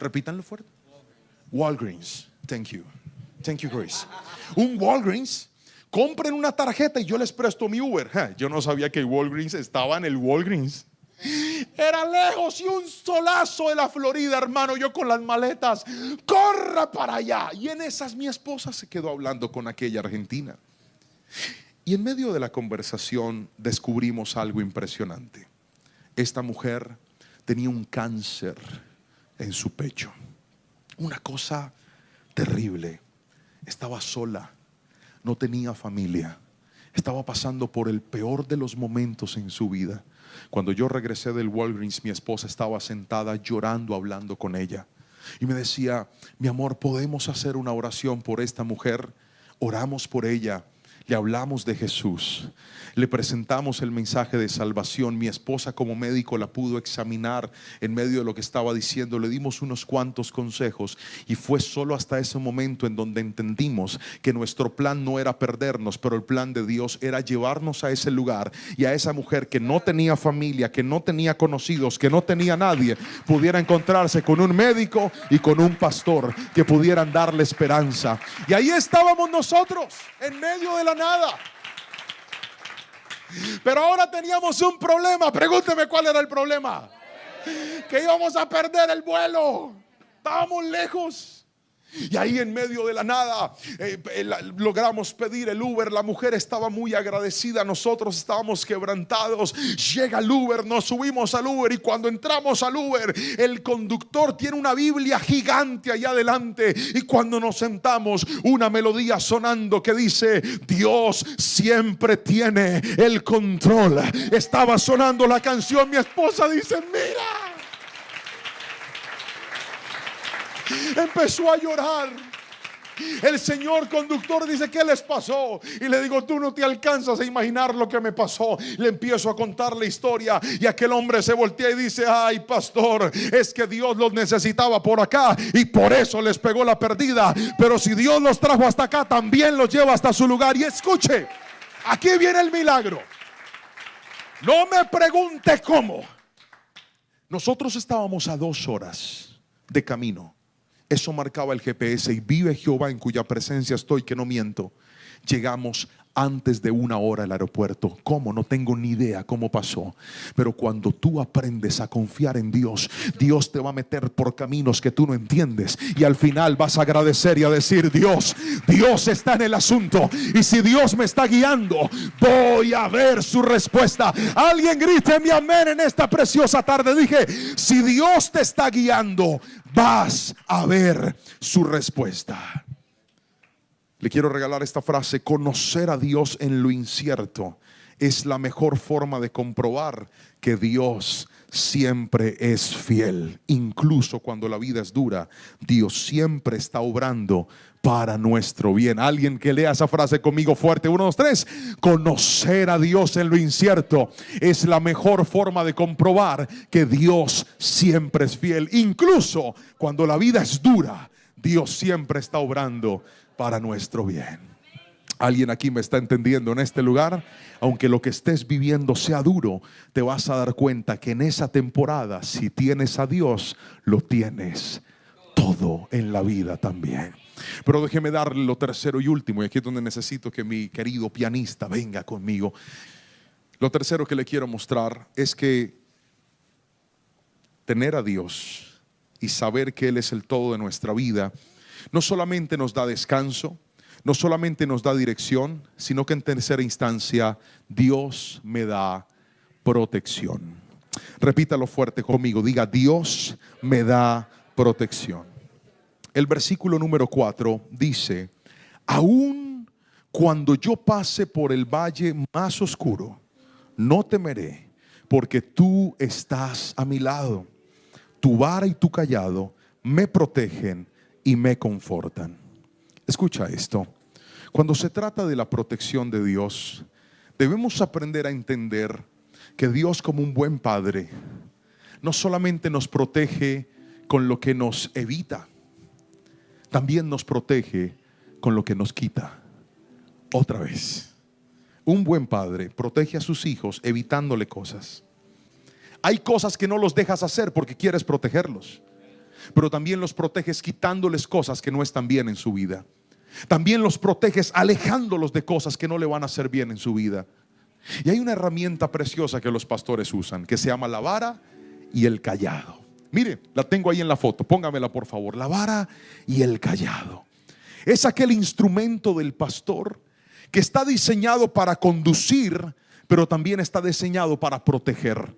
Repítanlo fuerte. Walgreens. Thank you. Thank you, Grace. Un Walgreens. Compren una tarjeta y yo les presto mi Uber. Yo no sabía que Walgreens estaba en el Walgreens. Era lejos y un solazo de la Florida, hermano. Yo con las maletas, corra para allá. Y en esas mi esposa se quedó hablando con aquella argentina. Y en medio de la conversación descubrimos algo impresionante. Esta mujer tenía un cáncer en su pecho. Una cosa terrible. Estaba sola, no tenía familia. Estaba pasando por el peor de los momentos en su vida. Cuando yo regresé del Walgreens, mi esposa estaba sentada llorando, hablando con ella. Y me decía: mi amor, ¿podemos hacer una oración por esta mujer? Oramos por ella. Le hablamos de Jesús, le presentamos el mensaje de salvación. Mi esposa como médico la pudo examinar en medio de lo que estaba diciendo. Le dimos unos cuantos consejos y fue solo hasta ese momento en donde entendimos que nuestro plan no era perdernos, pero el plan de Dios era llevarnos a ese lugar, y a esa mujer que no tenía familia, que no tenía conocidos, que no tenía nadie, pudiera encontrarse con un médico y con un pastor que pudieran darle esperanza. Y ahí estábamos nosotros en medio de la nada. Pero ahora teníamos un problema. Pregúnteme cuál era el problema. Que íbamos a perder el vuelo. Estábamos lejos. Y ahí en medio de la nada logramos pedir el Uber. La mujer estaba muy agradecida, nosotros estábamos quebrantados. Llega el Uber, nos subimos al Uber, y cuando entramos al Uber, el conductor tiene una Biblia gigante allá adelante, y cuando nos sentamos, una melodía sonando que dice: Dios siempre tiene el control. Estaba sonando la canción. Mi esposa dice: mira. Empezó a llorar. El señor conductor dice: ¿qué les pasó? Y le digo: tú no te alcanzas a imaginar lo que me pasó. Le empiezo a contar la historia, y aquel hombre se voltea y dice: ay, pastor, es que Dios los necesitaba por acá y por eso les pegó la perdida. Pero si Dios los trajo hasta acá, también los lleva hasta su lugar. Y escuche, aquí viene el milagro. No me pregunte cómo. Nosotros estábamos a 2 horas de camino. Eso marcaba el GPS, y vive Jehová en cuya presencia estoy, que no miento. Llegamos antes de 1 hora al aeropuerto. ¿Cómo? No tengo ni idea cómo pasó. Pero cuando tú aprendes a confiar en Dios, Dios te va a meter por caminos que tú no entiendes, y al final vas a agradecer y a decir: Dios está en el asunto, y si Dios me está guiando, voy a ver su respuesta. Alguien grite mi amén en esta preciosa tarde. Dije: si Dios te está guiando, vas a ver su respuesta. Le quiero regalar esta frase: conocer a Dios en lo incierto es la mejor forma de comprobar que Dios siempre es fiel. Incluso cuando la vida es dura, Dios siempre está obrando para nuestro bien. Alguien que lea esa frase conmigo fuerte: 1, 2, 3. Conocer a Dios en lo incierto es la mejor forma de comprobar que Dios siempre es fiel. Incluso cuando la vida es dura, Dios siempre está obrando para nuestro bien. ¿Alguien aquí me está entendiendo en este lugar? Aunque lo que estés viviendo sea duro, te vas a dar cuenta que en esa temporada, si tienes a Dios, lo tienes todo en la vida también. Pero déjeme darle lo tercero y último, y aquí es donde necesito que mi querido pianista venga conmigo. Lo tercero que le quiero mostrar es que tener a Dios y saber que Él es el todo de nuestra vida no solamente nos da descanso, no solamente nos da dirección, sino que en tercera instancia Dios me da protección. Repítalo fuerte conmigo, diga: Dios me da protección. El versículo número 4 dice: aun cuando yo pase por el valle más oscuro, no temeré, porque tú estás a mi lado. Tu vara y tu cayado me protegen y me confortan. Escucha esto: cuando se trata de la protección de Dios, debemos aprender a entender que Dios, como un buen padre, no solamente nos protege con lo que nos evita, también nos protege con lo que nos quita. Otra vez, un buen padre protege a sus hijos evitándole cosas. Hay cosas que no los dejas hacer porque quieres protegerlos, pero también los proteges quitándoles cosas que no están bien en su vida. También los proteges alejándolos de cosas que no le van a hacer bien en su vida. Y hay una herramienta preciosa que los pastores usan, que se llama la vara y el cayado. Mire, la tengo ahí en la foto, póngamela por favor. La vara y el cayado. Es aquel instrumento del pastor que está diseñado para conducir, pero también está diseñado para proteger.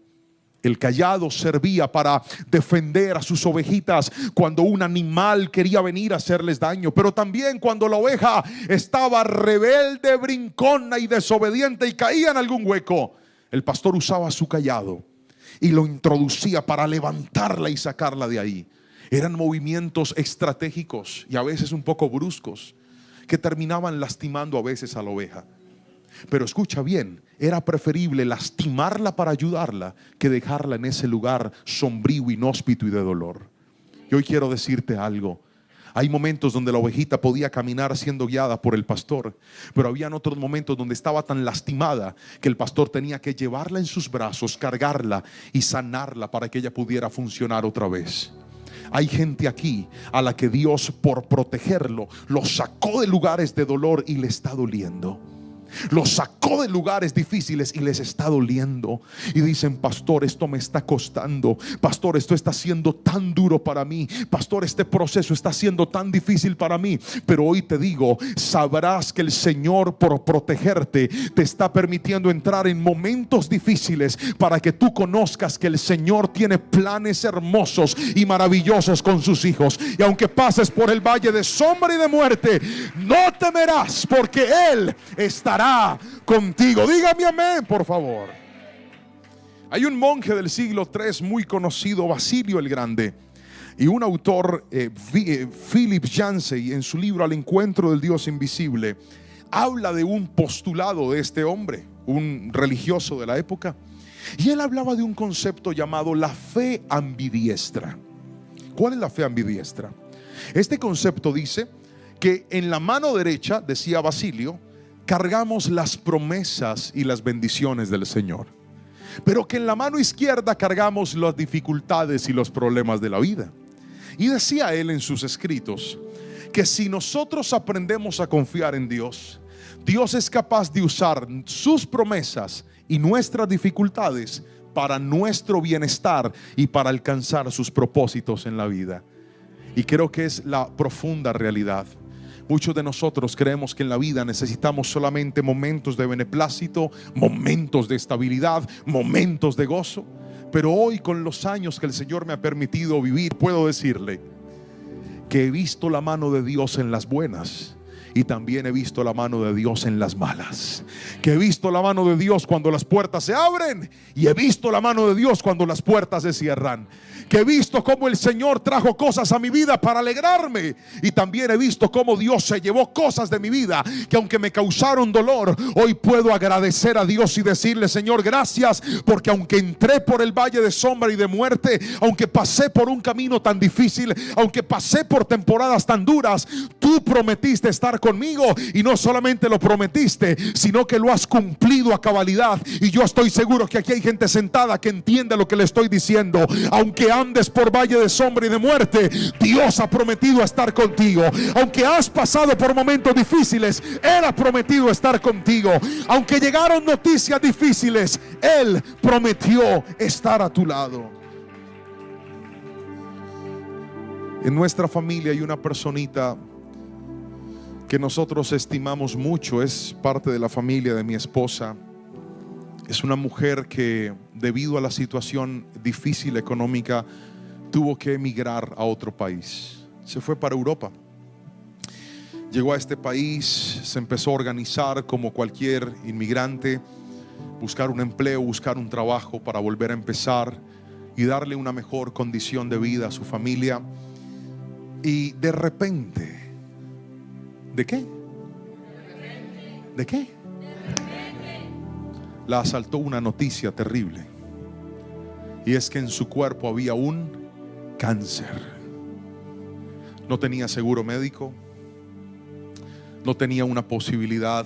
El cayado servía para defender a sus ovejitas cuando un animal quería venir a hacerles daño, pero también cuando la oveja estaba rebelde, brincona y desobediente y caía en algún hueco, el pastor usaba su cayado y lo introducía para levantarla y sacarla de ahí. Eran movimientos estratégicos y a veces un poco bruscos que terminaban lastimando a veces a la oveja. Pero escucha bien, era preferible lastimarla para ayudarla que dejarla en ese lugar sombrío, inhóspito y de dolor. Y hoy quiero decirte algo. Hay momentos donde la ovejita podía caminar siendo guiada por el pastor, pero habían otros momentos donde estaba tan lastimada que el pastor tenía que llevarla en sus brazos, cargarla y sanarla para que ella pudiera funcionar otra vez. Hay gente aquí a la que Dios, por protegerlo, lo sacó de lugares de dolor y le está doliendo. Los sacó de lugares difíciles y les está doliendo. Y dicen: pastor, esto me está costando. Pastor, esto está siendo tan duro para mí. Pastor, este proceso está siendo tan difícil para mí. Pero hoy te digo, sabrás que el Señor, por protegerte, te está permitiendo entrar en momentos difíciles para que tú conozcas que el Señor tiene planes hermosos y maravillosos con sus hijos. Y aunque pases por el valle de sombra y de muerte, no temerás, porque Él estará contigo. Dígame amén, por favor. Hay un monje del siglo III muy conocido, Basilio el Grande, y un autor, Philip Yancey, en su libro Al encuentro del Dios invisible, habla de un postulado de este hombre, un religioso de la época, y él hablaba de un concepto llamado la fe ambidiestra. ¿Cuál es la fe ambidiestra? Este concepto dice que en la mano derecha, decía Basilio, cargamos las promesas y las bendiciones del Señor, pero que en la mano izquierda cargamos las dificultades y los problemas de la vida. Y decía él en sus escritos que si nosotros aprendemos a confiar en Dios, Dios es capaz de usar sus promesas y nuestras dificultades para nuestro bienestar y para alcanzar sus propósitos en la vida. Y creo que es la profunda realidad. Muchos de nosotros creemos que en la vida necesitamos solamente momentos de beneplácito, momentos de estabilidad, momentos de gozo. Pero hoy, con los años que el Señor me ha permitido vivir, puedo decirle que he visto la mano de Dios en las buenas y también he visto la mano de Dios en las malas. Que he visto la mano de Dios cuando las puertas se abren y he visto la mano de Dios cuando las puertas se cierran. Que he visto cómo el Señor trajo cosas a mi vida para alegrarme, y también he visto cómo Dios se llevó cosas de mi vida que, aunque me causaron dolor, hoy puedo agradecer a Dios y decirle: Señor, gracias, porque aunque entré por el valle de sombra y de muerte, aunque pasé por un camino tan difícil, aunque pasé por temporadas tan duras, tú prometiste estar conmigo, y no solamente lo prometiste, sino que lo has cumplido a cabalidad. Y yo estoy seguro que aquí hay gente sentada que entiende lo que le estoy diciendo. Aunque andes por valle de sombra y de muerte, Dios ha prometido estar contigo. Aunque has pasado por momentos difíciles, Él ha prometido estar contigo. Aunque llegaron noticias difíciles, Él prometió estar a tu lado. En nuestra familia hay una personita que nosotros estimamos mucho. Es parte de la familia de mi esposa. Es una mujer que, debido a la situación difícil económica, tuvo que emigrar a otro país. Se fue para Europa. Llegó a este país, se empezó a organizar como cualquier inmigrante, buscar un empleo, buscar un trabajo para volver a empezar y darle una mejor condición de vida a su familia. Y de repente, ¿de qué? ¿De qué? La asaltó una noticia terrible, y es que en su cuerpo había un cáncer. No tenía seguro médico, no tenía una posibilidad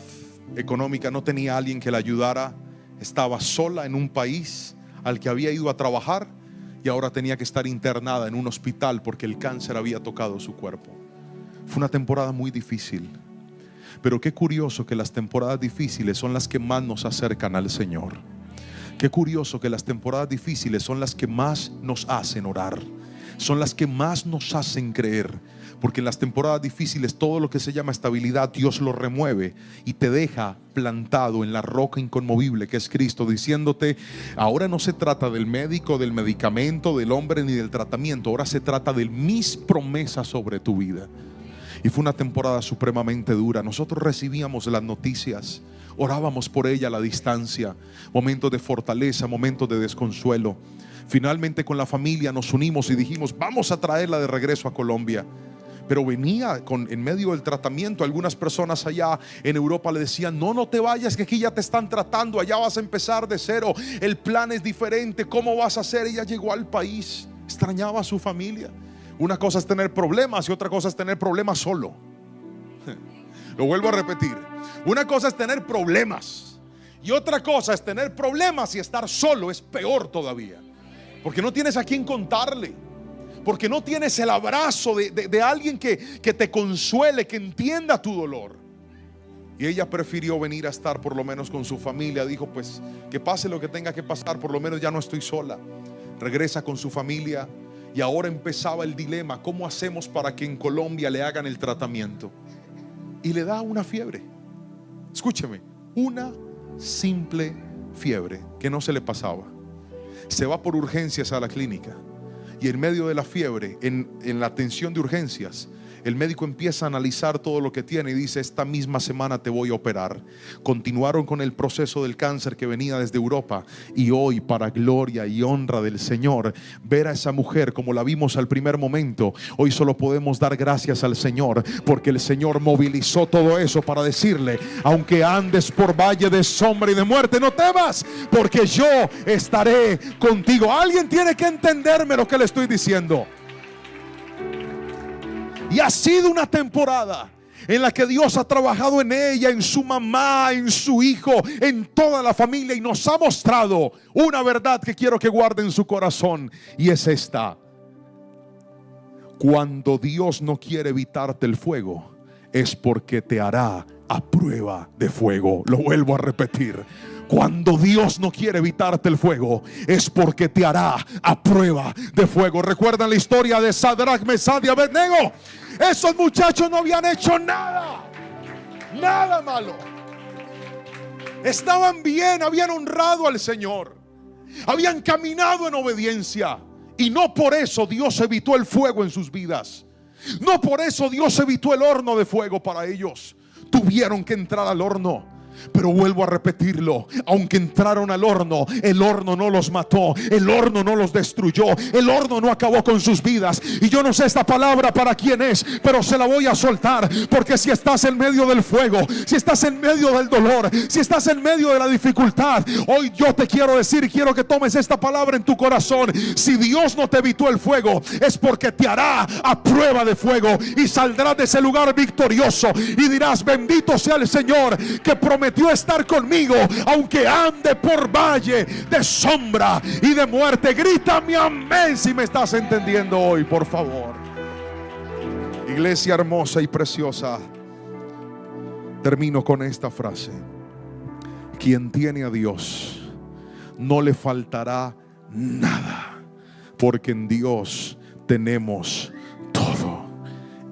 económica, no tenía alguien que la ayudara. Estaba sola en un país al que había ido a trabajar, y ahora tenía que estar internada en un hospital porque el cáncer había tocado su cuerpo. Fue una temporada muy difícil. Pero qué curioso que las temporadas difíciles son las que más nos acercan al Señor. Qué curioso que las temporadas difíciles son las que más nos hacen orar, son las que más nos hacen creer, porque en las temporadas difíciles todo lo que se llama estabilidad Dios lo remueve y te deja plantado en la roca inconmovible que es Cristo, diciéndote: ahora no se trata del médico, del medicamento, del hombre ni del tratamiento, ahora se trata de mis promesas sobre tu vida. Y fue una temporada supremamente dura. Nosotros recibíamos las noticias, orábamos por ella a la distancia, momentos de fortaleza, momentos de desconsuelo. Finalmente con la familia nos unimos y dijimos: vamos a traerla de regreso a Colombia. Pero venía en medio del tratamiento. Algunas personas allá en Europa le decían: no te vayas, que aquí ya te están tratando, allá vas a empezar de cero, el plan es diferente, ¿cómo vas a hacer? Ella llegó al país, extrañaba a su familia. Una cosa es tener problemas y otra cosa es tener problemas solo. Lo vuelvo a repetir: una cosa es tener problemas y otra cosa es tener problemas y estar solo. Es peor todavía, porque no tienes a quien contarle, porque no tienes el abrazo de alguien que te consuele, que entienda tu dolor. Y ella prefirió venir a estar por lo menos con su familia. Dijo: pues que pase lo que tenga que pasar, por lo menos ya no estoy sola. Regresa con su familia. Y ahora empezaba el dilema: ¿cómo hacemos para que en Colombia le hagan el tratamiento? Y le da una fiebre. Escúcheme, una simple fiebre que no se le pasaba. Se va por urgencias a la clínica. Y en medio de la fiebre, en la atención de urgencias, el médico empieza a analizar todo lo que tiene y dice: esta misma semana te voy a operar. Continuaron con el proceso del cáncer que venía desde Europa. Y hoy, para gloria y honra del Señor, ver a esa mujer como la vimos al primer momento, hoy solo podemos dar gracias al Señor, porque el Señor movilizó todo eso para decirle: aunque andes por valle de sombra y de muerte, no temas, porque yo estaré contigo. Alguien tiene que entenderme lo que le estoy diciendo. Y ha sido una temporada en la que Dios ha trabajado en ella, en su mamá, en su hijo, en toda la familia, y nos ha mostrado una verdad que quiero que guarde en su corazón, y es esta: cuando Dios no quiere evitarte el fuego, es porque te hará a prueba de fuego. Lo vuelvo a repetir: cuando Dios no quiere evitarte el fuego, es porque te hará a prueba de fuego. ¿Recuerdan la historia de Sadrach, Mesach y Abednego? Esos muchachos no habían hecho nada malo. Estaban bien, habían honrado al Señor, habían caminado en obediencia. Y no por eso Dios evitó el fuego en sus vidas. No por eso Dios evitó el horno de fuego para ellos. Tuvieron que entrar al horno. Pero vuelvo a repetirlo: aunque entraron al horno, el horno no los mató, el horno no los destruyó, el horno no acabó con sus vidas. Y yo no sé esta palabra para quién es, pero se la voy a soltar, porque si estás en medio del fuego, si estás en medio del dolor, si estás en medio de la dificultad, hoy yo te quiero decir, y quiero que tomes esta palabra en tu corazón: si Dios no te evitó el fuego, es porque te hará a prueba de fuego, y saldrás de ese lugar victorioso y dirás: bendito sea el Señor, que prometió estar conmigo aunque ande por valle de sombra y de muerte. Grítame amén si me estás entendiendo hoy, por favor. Iglesia hermosa y preciosa, termino con esta frase: quien tiene a Dios no le faltará nada, porque en Dios tenemos todo: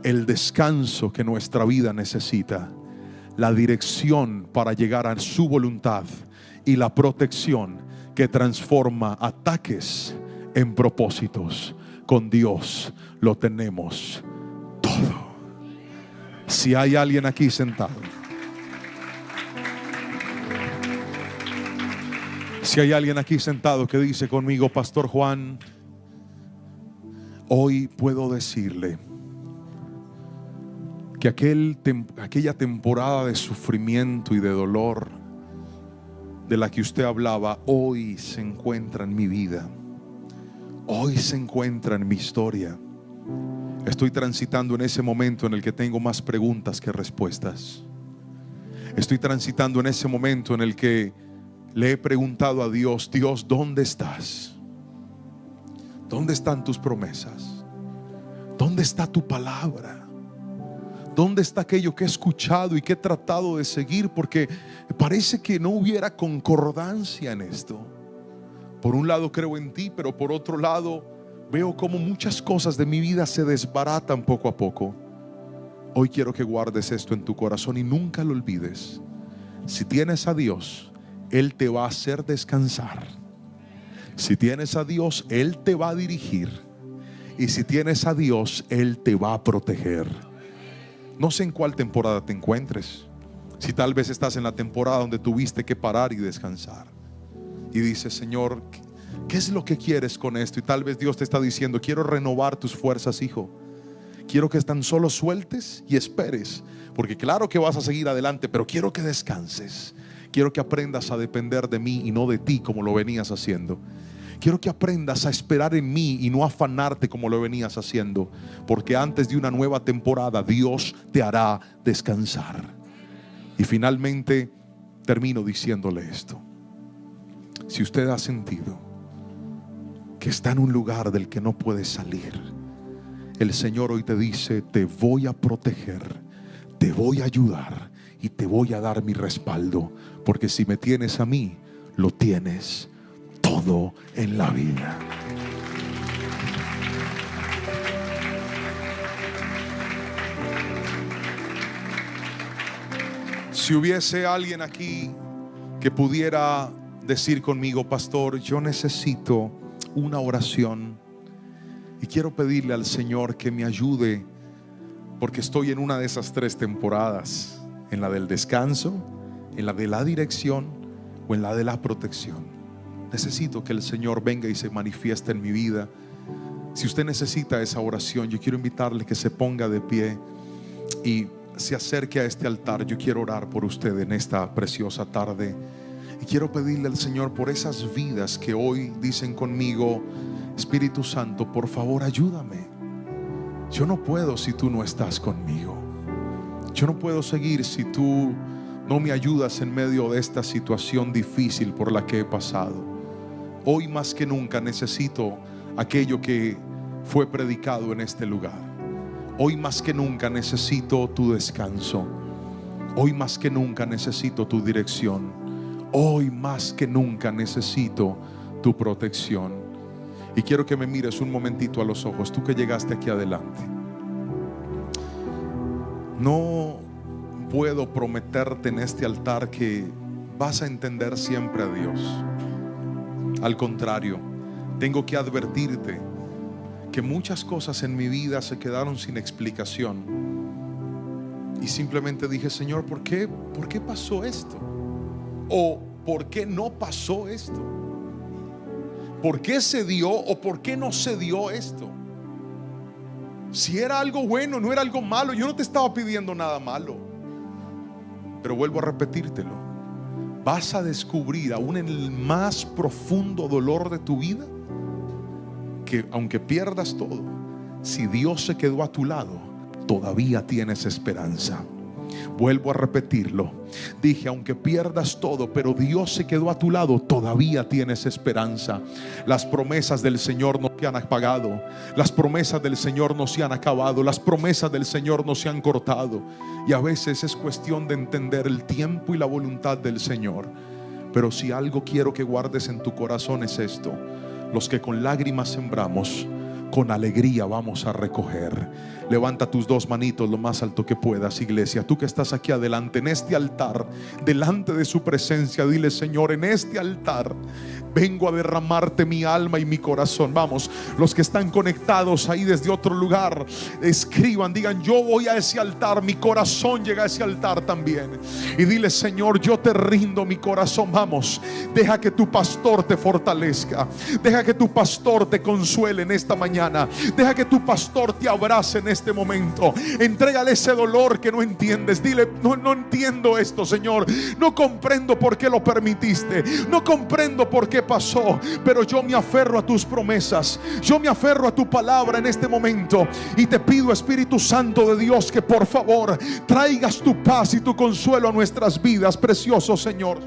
el descanso que nuestra vida necesita, la dirección para llegar a su voluntad y la protección que transforma ataques en propósitos. Con Dios lo tenemos todo. Si hay alguien aquí sentado, si hay alguien aquí sentado que dice conmigo: Pastor Juan, hoy puedo decirle que aquella temporada de sufrimiento y de dolor de la que usted hablaba, hoy se encuentra en mi vida, hoy se encuentra en mi historia. Estoy transitando en ese momento en el que tengo más preguntas que respuestas. Estoy transitando en ese momento en el que le he preguntado a Dios: Dios, ¿dónde estás? ¿Dónde están tus promesas? ¿Dónde está tu palabra? ¿Dónde está aquello que he escuchado y que he tratado de seguir? Porque parece que no hubiera concordancia en esto. Por un lado creo en ti, pero por otro lado veo como muchas cosas de mi vida se desbaratan poco a poco. Hoy quiero que guardes esto en tu corazón y nunca lo olvides. Si tienes a Dios, Él te va a hacer descansar. Si tienes a Dios, Él te va a dirigir. Y si tienes a Dios, Él te va a proteger. No sé en cuál temporada te encuentres. Si tal vez estás en la temporada donde tuviste que parar y descansar, y dices: Señor, ¿qué es lo que quieres con esto? Y tal vez Dios te está diciendo: quiero renovar tus fuerzas, hijo. Quiero que tan solo sueltes y esperes, porque claro que vas a seguir adelante, pero quiero que descanses. Quiero que aprendas a depender de mí y no de ti como lo venías haciendo. Quiero que aprendas a esperar en mí y no afanarte como lo venías haciendo, porque antes de una nueva temporada Dios te hará descansar. Y finalmente termino diciéndole esto: si usted ha sentido que está en un lugar del que no puede salir, el Señor hoy te dice: te voy a proteger, te voy a ayudar y te voy a dar mi respaldo, porque si me tienes a mí, lo tienes todo en la vida. Si hubiese alguien aquí que pudiera decir conmigo: pastor, yo necesito una oración y quiero pedirle al Señor que me ayude, porque estoy en una de esas tres temporadas, en la del descanso, en la de la dirección o en la de la protección. Necesito que el Señor venga y se manifieste en mi vida. Si usted necesita esa oración, yo quiero invitarle que se ponga de pie y se acerque a este altar. Yo quiero orar por usted en esta preciosa tarde y quiero pedirle al Señor por esas vidas que hoy dicen conmigo: Espíritu Santo, por favor, ayúdame. Yo no puedo si tú no estás conmigo. Yo no puedo seguir si tú no me ayudas en medio de esta situación difícil por la que he pasado. Hoy más que nunca necesito aquello que fue predicado en este lugar. Hoy más que nunca necesito tu descanso. Hoy más que nunca necesito tu dirección. Hoy más que nunca necesito tu protección. Y quiero que me mires un momentito a los ojos, tú que llegaste aquí adelante. No puedo prometerte en este altar que vas a entender siempre a Dios. Al contrario, tengo que advertirte que muchas cosas en mi vida se quedaron sin explicación. Y simplemente dije: Señor, ¿por qué pasó esto? ¿O por qué no pasó esto? ¿Por qué se dio o por qué no se dio esto? Si era algo bueno, no era algo malo. Yo no te estaba pidiendo nada malo. Pero vuelvo a repetírtelo: vas a descubrir aún en el más profundo dolor de tu vida que aunque pierdas todo, si Dios se quedó a tu lado, todavía tienes esperanza. Vuelvo a repetirlo. Dije: aunque pierdas todo, pero Dios se quedó a tu lado, todavía tienes esperanza. Las promesas del Señor no se han apagado. Las promesas del Señor no se han acabado. Las promesas del Señor no se han cortado. Y a veces es cuestión de entender el tiempo y la voluntad del Señor. Pero si algo quiero que guardes en tu corazón es esto: los que con lágrimas sembramos, con alegría vamos a recoger. Levanta tus dos manitos lo más alto que puedas, iglesia. Tú que estás aquí adelante, en este altar, delante de su presencia, dile: Señor, en este altar vengo a derramarte mi alma y mi corazón. Vamos, los que están conectados ahí desde otro lugar, escriban, digan: yo voy a ese altar, mi corazón llega a ese altar también. Y dile: Señor, yo te rindo mi corazón. Vamos, deja que tu pastor te fortalezca. Deja que tu pastor te consuele en esta mañana. Deja que tu pastor te abrace en este momento. Entrégale ese dolor que no entiendes. Dile: no entiendo esto, Señor. No comprendo por qué lo permitiste. No comprendo por qué pasó. Pero yo me aferro a tus promesas. Yo me aferro a tu palabra en este momento. Y te pido, Espíritu Santo de Dios, que por favor traigas tu paz y tu consuelo a nuestras vidas, precioso Señor.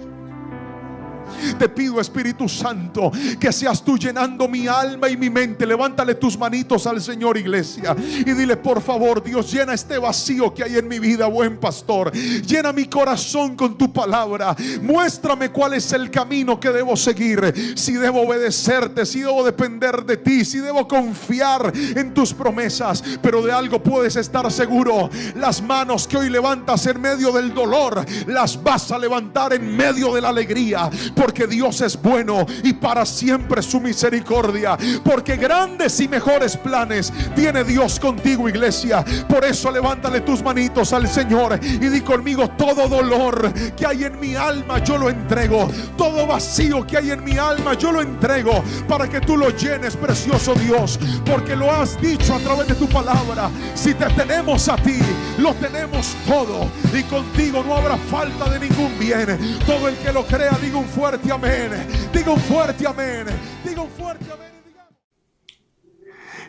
Te pido, Espíritu Santo, que seas tú llenando mi alma y mi mente. Levántale tus manitos al Señor, iglesia, y dile: por favor, Dios, llena este vacío que hay en mi vida, buen pastor. Llena mi corazón con tu palabra. Muéstrame cuál es el camino que debo seguir, si debo obedecerte, si debo depender de ti, si debo confiar en tus promesas. Pero de algo puedes estar seguro: las manos que hoy levantas en medio del dolor, las vas a levantar en medio de la alegría, porque Dios es bueno y para siempre su misericordia, porque grandes y mejores planes tiene Dios contigo, iglesia. Por eso levántale tus manitos al Señor y di conmigo: todo dolor que hay en mi alma yo lo entrego, todo vacío que hay en mi alma yo lo entrego, para que tú lo llenes, precioso Dios, porque lo has dicho a través de tu palabra. Si te tenemos a ti, lo tenemos todo, y contigo no habrá falta de ningún bien. Todo el que lo crea, diga un fuerte amén, diga un fuerte amén, diga un fuerte amén.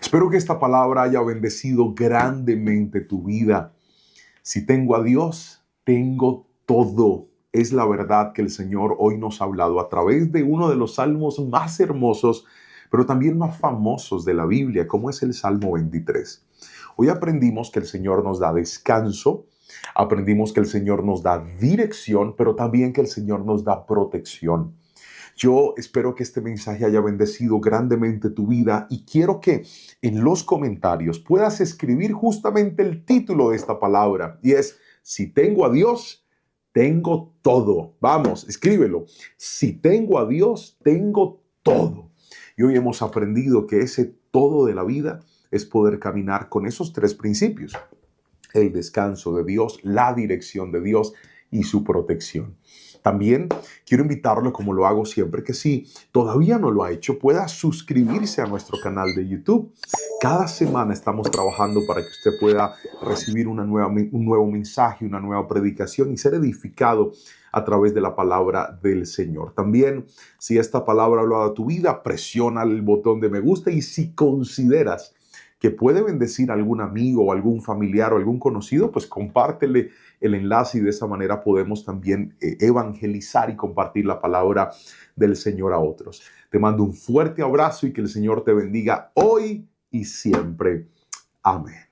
Espero que esta palabra haya bendecido grandemente tu vida. Si tengo a Dios, tengo todo. Es la verdad que el Señor hoy nos ha hablado a través de uno de los salmos más hermosos, pero también más famosos de la Biblia, como es el Salmo 23. Hoy aprendimos que el Señor nos da descanso, aprendimos que el Señor nos da dirección, pero también que el Señor nos da protección. Yo espero que este mensaje haya bendecido grandemente tu vida, y quiero que en los comentarios puedas escribir justamente el título de esta palabra, y es: si tengo a Dios, tengo todo. Vamos, escríbelo: si tengo a Dios, tengo todo. Y hoy hemos aprendido que ese todo de la vida es poder caminar con esos tres principios: el descanso de Dios, la dirección de Dios y su protección. También quiero invitarlo, como lo hago siempre, que si todavía no lo ha hecho, pueda suscribirse a nuestro canal de YouTube. Cada semana estamos trabajando para que usted pueda recibir un nuevo mensaje, una nueva predicación y ser edificado a través de la palabra del Señor. También, si esta palabra ha hablado a tu vida, presiona el botón de me gusta, y si consideras que puede bendecir a algún amigo o algún familiar o algún conocido, pues compártele el enlace, y de esa manera podemos también evangelizar y compartir la palabra del Señor a otros. Te mando un fuerte abrazo y que el Señor te bendiga hoy y siempre. Amén.